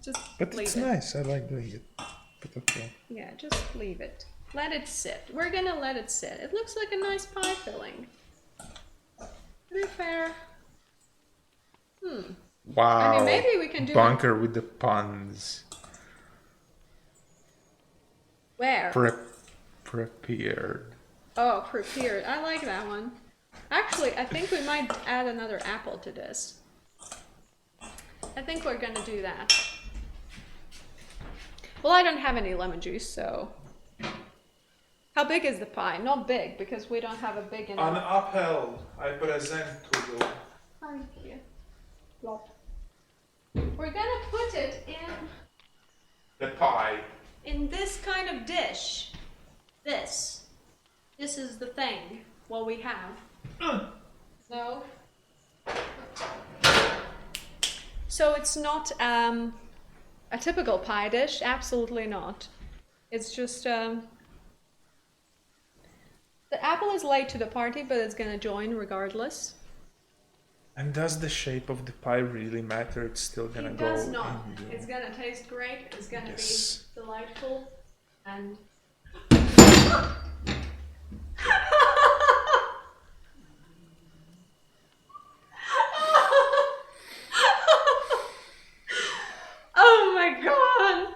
S2: Just
S3: But
S2: leave
S3: it's
S2: it.
S3: nice. I like doing it. But okay.
S2: Yeah, just leave it. Let it sit. We're gonna let it sit. It looks like a nice pie filling. To be fair.
S3: Wow.
S2: I mean, maybe we can do
S3: Bunker with the puns.
S2: Where?
S3: Prepared.
S2: Oh, prepared. I like that one. Actually, I think we might add another apple to this. I think we're gonna do that. Well, I don't have any lemon juice, so. How big is the pie? Not big, because we don't have a big
S3: An
S2: enough.
S3: apple I present to you.
S2: Thank you. Plop. We're gonna put it
S3: The pie.
S2: in this kind of dish. This is the thing. What we have. So it's not a typical pie dish. Absolutely not. It's just the apple is late to the party, but it's gonna join regardless.
S3: And does the shape of the pie really matter? It's still gonna
S2: It
S3: go.
S2: does not.
S3: in the-
S2: It's gonna taste great. It's gonna
S3: Yes.
S2: be delightful, and. Oh my god!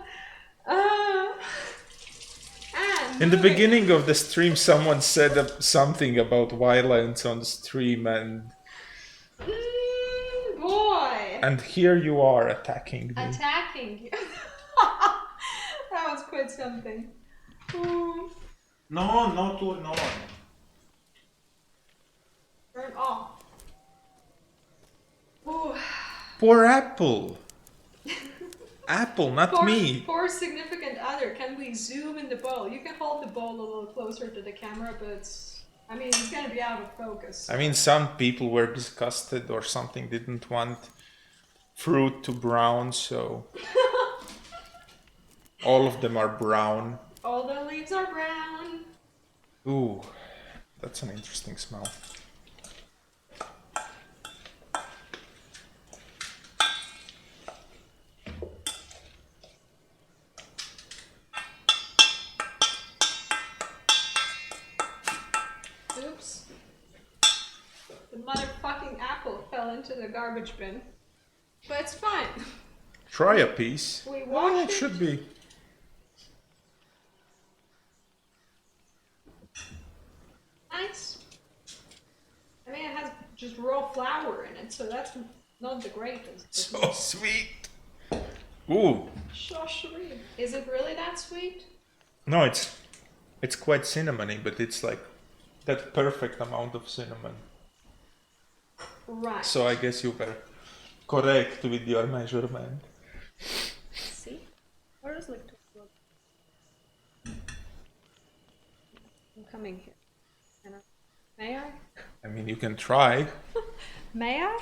S2: And
S3: In the beginning of the stream, someone said something about violence on stream, and
S2: boy. Okay.
S3: And here you are attacking me.
S2: Attacking you. That was quite something. Ooh.
S3: No, no, no.
S2: Turn off. Ooh.
S3: Poor Apple. Apple, not me.
S2: For significant other, can we zoom in the bowl? You can hold the bowl a little closer to the camera, but I mean, it's gonna be out of focus.
S3: I mean, some people were disgusted or something, didn't want fruit to brown, so all of them are brown.
S2: All the leaves are brown.
S3: Ooh, that's an interesting smell.
S2: Oops. The motherfucking apple fell into the garbage bin. But it's fine.
S3: Try a piece.
S2: We
S3: Oh,
S2: washed
S3: it should be.
S2: Nice. I mean, it has just raw flour in it, so that's not the greatest.
S3: So sweet. Ooh.
S2: So sweet. Is it really that sweet?
S3: No, it's quite cinnamony, but it's like that perfect amount of cinnamon.
S2: Right.
S3: So I guess you were correct with your measurement.
S2: See? Where is like I'm coming here. May I?
S3: I mean, you can try.
S2: May I?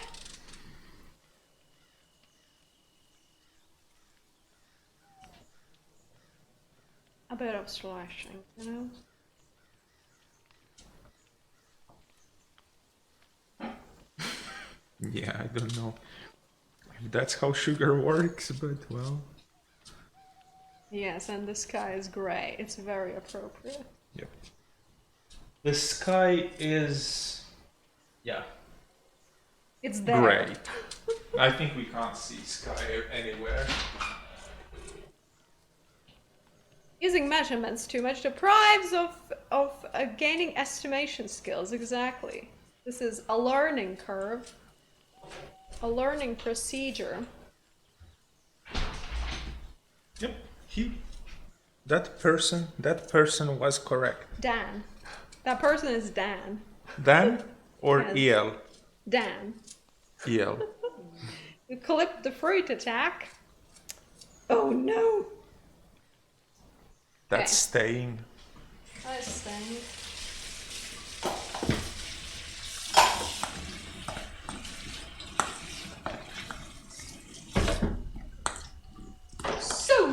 S2: A bit of slashing, you know?
S3: Yeah, I don't know if that's how sugar works, but well.
S2: Yes, and the sky is gray. It's very appropriate.
S3: Yep. The sky is, yeah,
S2: It's there.
S3: gray. I think we can't see sky anywhere.
S2: Using measurements too much deprives of gaining estimation skills, exactly. This is a learning curve, a learning procedure.
S3: Yep. That person was correct.
S2: Dan. That person is Dan.
S3: Dan or
S2: Yes.
S3: EL?
S2: Dan.
S3: EL.
S2: You clipped the fruit attack. Oh no.
S3: That's
S2: Okay.
S3: staying.
S2: That's staying. So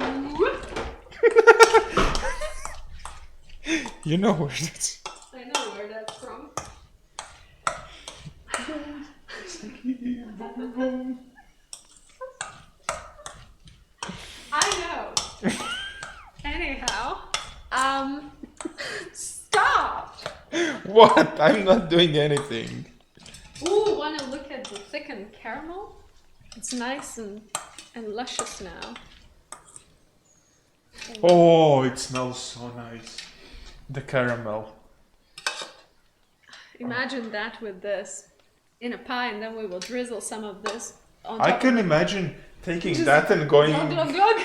S3: You know where that's.
S2: I know where that's from. I know. Anyhow, stop.
S3: What? I'm not doing anything.
S2: Ooh, wanna look at the thickened caramel? It's nice and luscious now.
S3: Oh, it smells so nice. The caramel.
S2: Imagine that with this in a pie, and then we will drizzle some of this on
S3: I
S2: top
S3: can
S2: of it.
S3: imagine taking
S2: Just
S3: that and going,
S2: glug, glug,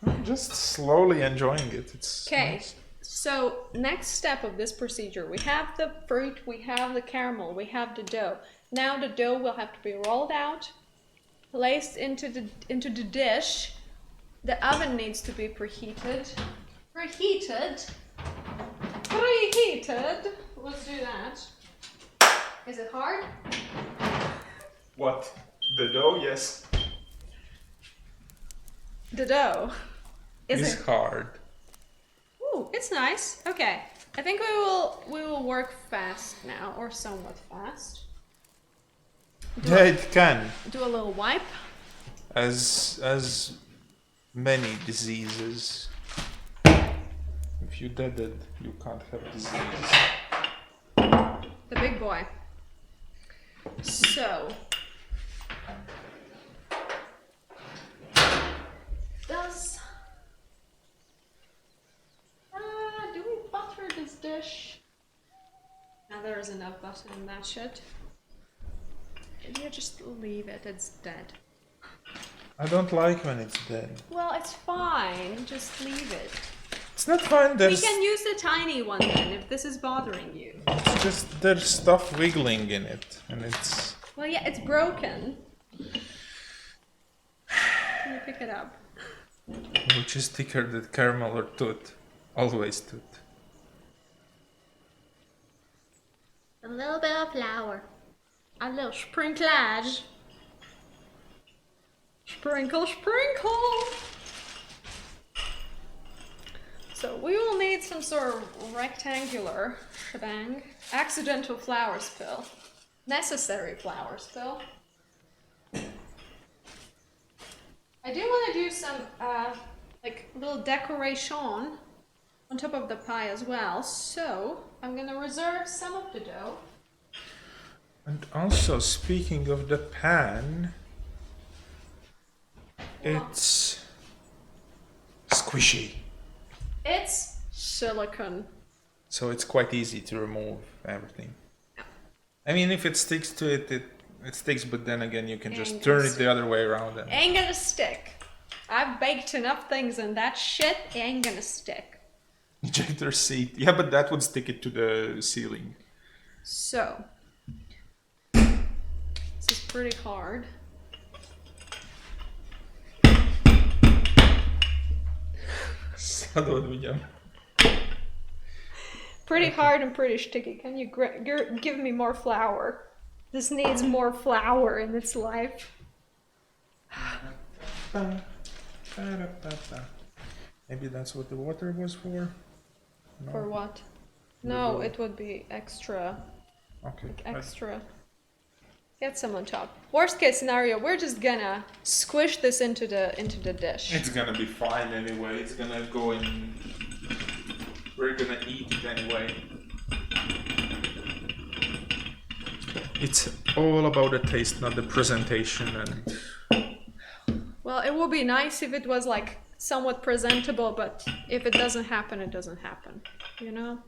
S2: glug.
S3: just slowly enjoying it. It's
S2: Okay,
S3: nice.
S2: so next step of this procedure, we have the fruit, we have the caramel, we have the dough. Now the dough will have to be rolled out, placed into the dish. The oven needs to be preheated. Preheated. Let's do that. Is it hard?
S3: What? The dough? Yes.
S2: The dough. Is
S3: It's
S2: it?
S3: hard.
S2: Ooh, it's nice. Okay, I think we will work fast now, or somewhat fast.
S3: Yeah, it can.
S2: Do a little wipe.
S3: As many diseases. If you did it, you can't have disease.
S2: The big boy. So. Do we butter this dish? Now there is enough butter in that shit. You just leave it, it's dead.
S3: I don't like when it's dead.
S2: Well, it's fine, just leave it.
S3: It's not fine,
S2: We
S3: there's...
S2: can use the tiny one then, if this is bothering you.
S3: It's just, there's stuff wiggling in it, and it's...
S2: Well, yeah, it's broken. Can you pick it up?
S3: Which is thicker than caramel or tooth? Always tooth.
S1: A little bit of flour.
S2: A little sprinklage. Sprinkle, sprinkle! So we will need some sort of rectangular shebang. Accidental flour spill. Necessary flour spill. I do want to do some like little decoration on top of the pie as well, so I'm gonna reserve some of the dough.
S3: And also, speaking of the pan, it's squishy.
S2: It's silicone.
S3: So it's quite easy to remove everything. I mean, if it sticks to it, it sticks, but then again, you can just turn it the other way around. And...
S2: Ain't gonna stick. I've baked enough things and that shit ain't gonna stick.
S3: Ejector seat. Yeah, but that would stick it to the ceiling.
S2: So, this is pretty hard. Pretty hard and pretty sticky. Can you give me more flour? This needs more flour in its life.
S3: Maybe that's what the water was for? No.
S2: For what? No, it would be extra.
S3: Okay.
S2: Like extra. Get some on top. Worst case scenario, we're just gonna squish this into the dish.
S3: It's gonna be fine anyway. It's gonna go in. We're gonna eat it anyway. It's all about the taste, not the presentation. And
S2: Well, it would be nice if it was like somewhat presentable, but if it doesn't happen, it doesn't happen. You know?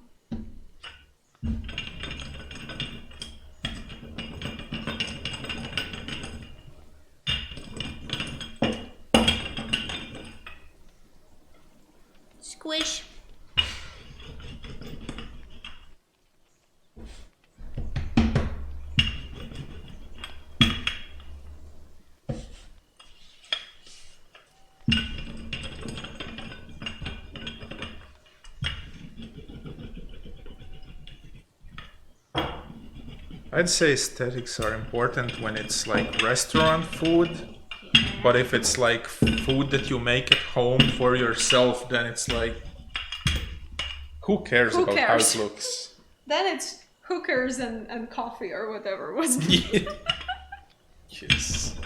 S1: Squish.
S3: I'd say aesthetics are important when it's like restaurant food. But if it's like food that you make at home for yourself, then it's like, who cares
S2: Who
S3: about
S2: cares?
S3: how it looks?
S2: Then it's hookers and coffee or whatever was.
S3: Yeah. Yes.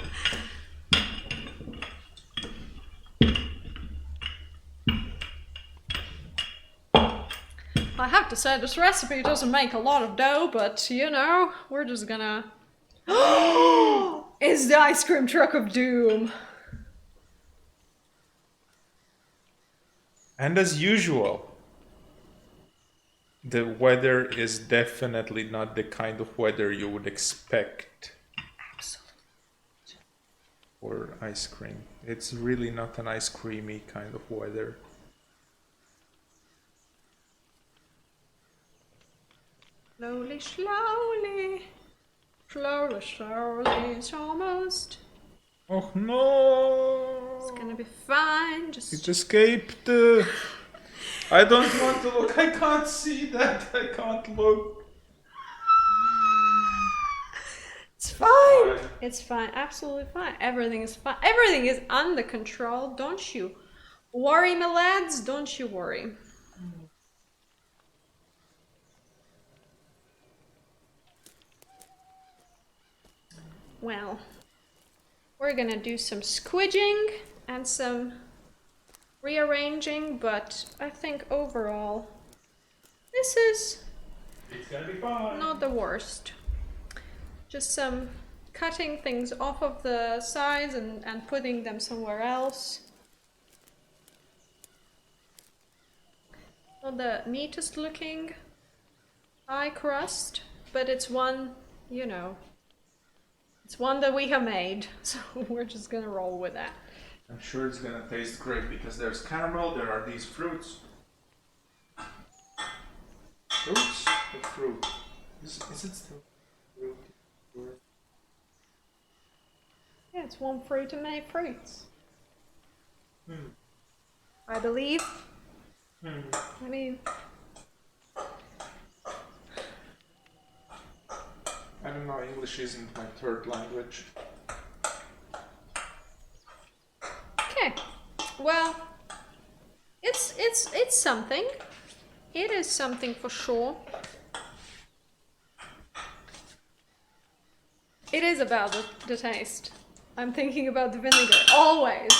S2: I have to say, this recipe doesn't make a lot of dough, but you know, we're just gonna. It's the ice cream truck of doom.
S3: And as usual, the weather is definitely not the kind of weather you would expect for ice cream. It's really not an ice creamy kind of weather.
S2: Slowly, slowly, slowly, slowly, it's almost.
S3: Oh no!
S2: It's gonna be fine. Just
S3: It escaped. I don't want to look. I can't see that. I can't look.
S2: It's fine. It's fine. Absolutely fine. Everything is fine. Everything is under control. Don't you worry, my lads. Don't you worry. Well, we're gonna do some squidging and some rearranging, but I think overall this is
S3: It's gonna be fine.
S2: not the worst. Just some cutting things off of the sides and putting them somewhere else. Not the neatest looking pie crust, but it's one, you know, It's one that we have made, so we're just gonna roll with that.
S3: I'm sure it's gonna taste great because there's caramel, there are these fruits. Fruits? The fruit. Is it still fruit?
S2: Yeah, it's one fruit and many fruits.
S3: Hmm.
S2: I believe.
S3: Hmm.
S2: I mean,
S3: I don't know, English isn't my third language.
S2: okay. Well, it's something. It is something for sure. It is about the taste. I'm thinking about the vinegar. Always.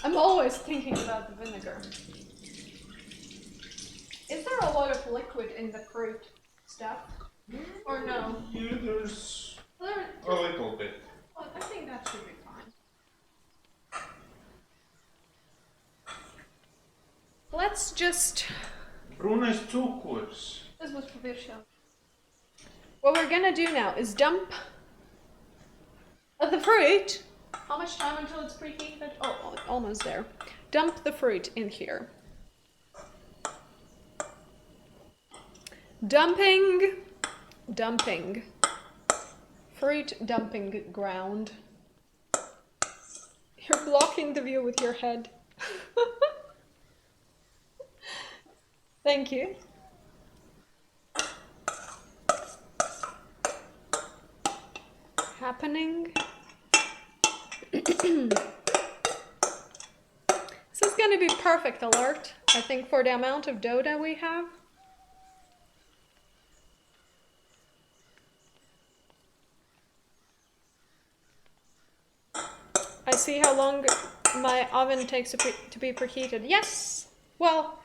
S2: I'm always thinking about the vinegar. Is there a lot of liquid in the fruit stuff? Or no?
S3: Yeah, there's
S2: There-
S3: a little bit.
S2: Oh, I think that should be fine. Let's just...
S3: Bruna cukurs.
S2: This was provincial. What we're gonna do now is dump the fruit. How much time until it's preheated? Oh, almost there. Dump the fruit in here. Dumping. Fruit dumping ground. You're blocking the view with your head. Thank you. Happening. This is going to be perfect alert, I think, for the amount of dough that we have. I see how long my oven takes to be preheated. Yes! Well,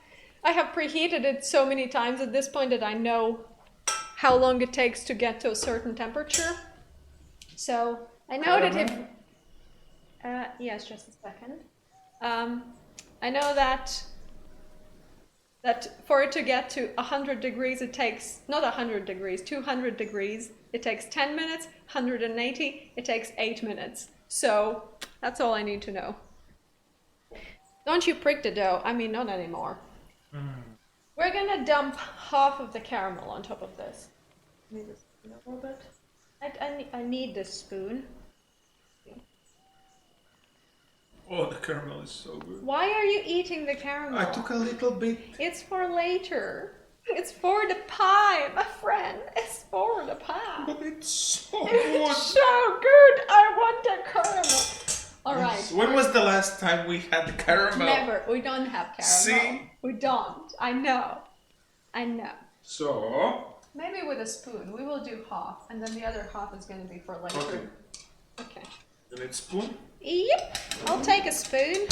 S2: I have preheated it so many times at this point that I know how long it takes to get to a certain temperature. So I know that if... yes, just a second. I know that for it to get to 100 degrees, it takes, not 100 degrees, 200 degrees, it takes 10 minutes, 180, it takes 8 minutes. So that's all I need to know. Don't you prick the dough? I mean, not anymore. We're gonna dump half of the caramel on top of this. Let me just a little bit. I need this spoon.
S3: Oh, the caramel is so good.
S2: Why are you eating the caramel?
S3: I took a little bit.
S2: It's for later. It's for the pie, my friend. It's for the pie.
S3: But it's so good.
S2: It's so good. I want the caramel. All right.
S3: When was the last time we had caramel?
S2: Never. We don't have caramel.
S3: See?
S2: We don't. I know.
S3: So,
S2: Maybe with a spoon. We will do half, and then the other half is going to be for later.
S3: okay.
S2: Okay.
S3: You need spoon?
S2: Yep. I'll take a spoon.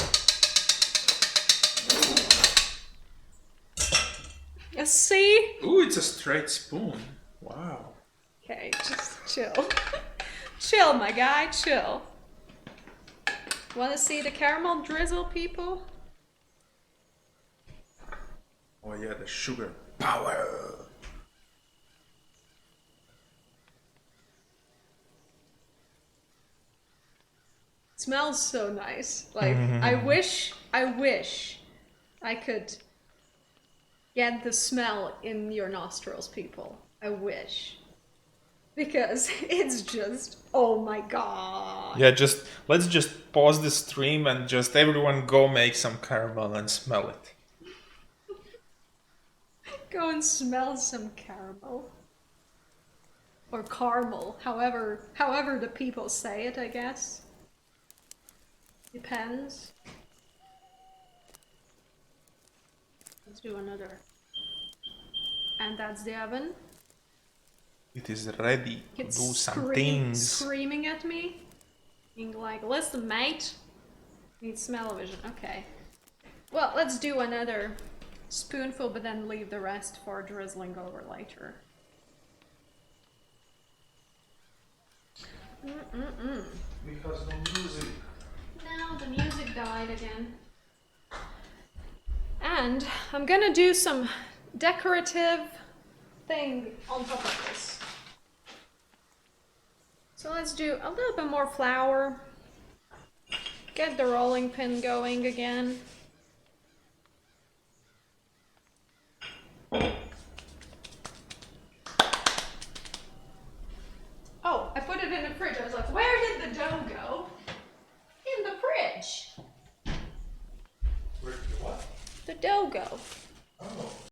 S2: See?
S3: Ooh, it's a straight spoon. Wow.
S2: Okay, just chill. Chill, my guy, chill. Wanna see the caramel drizzle, people?
S3: Oh yeah, the sugar power.
S2: Smells so nice. Like, I wish I could get the smell in your nostrils, people. I wish. Because it's just, oh my god.
S3: Yeah, let's just pause the stream and just everyone go make some caramel and smell it.
S2: Go and smell some caramel. Or caramel, however the people say it, I guess. Depends. Let's do another. And that's the oven.
S3: It is ready to
S2: It's
S3: do some things.
S2: screaming at me. Being like, listen, mate. Need smell-o-vision. Okay. Well, let's do another spoonful, but then leave the rest for drizzling over later.
S3: Because no music.
S2: Now the music died again. And I'm gonna do some decorative thing on top of this. So let's do a little bit more flour. Get the rolling pin going again. Oh, I put it in the fridge. I was like, where did the dough go? In the fridge.
S3: Where did the what?
S2: The dough go.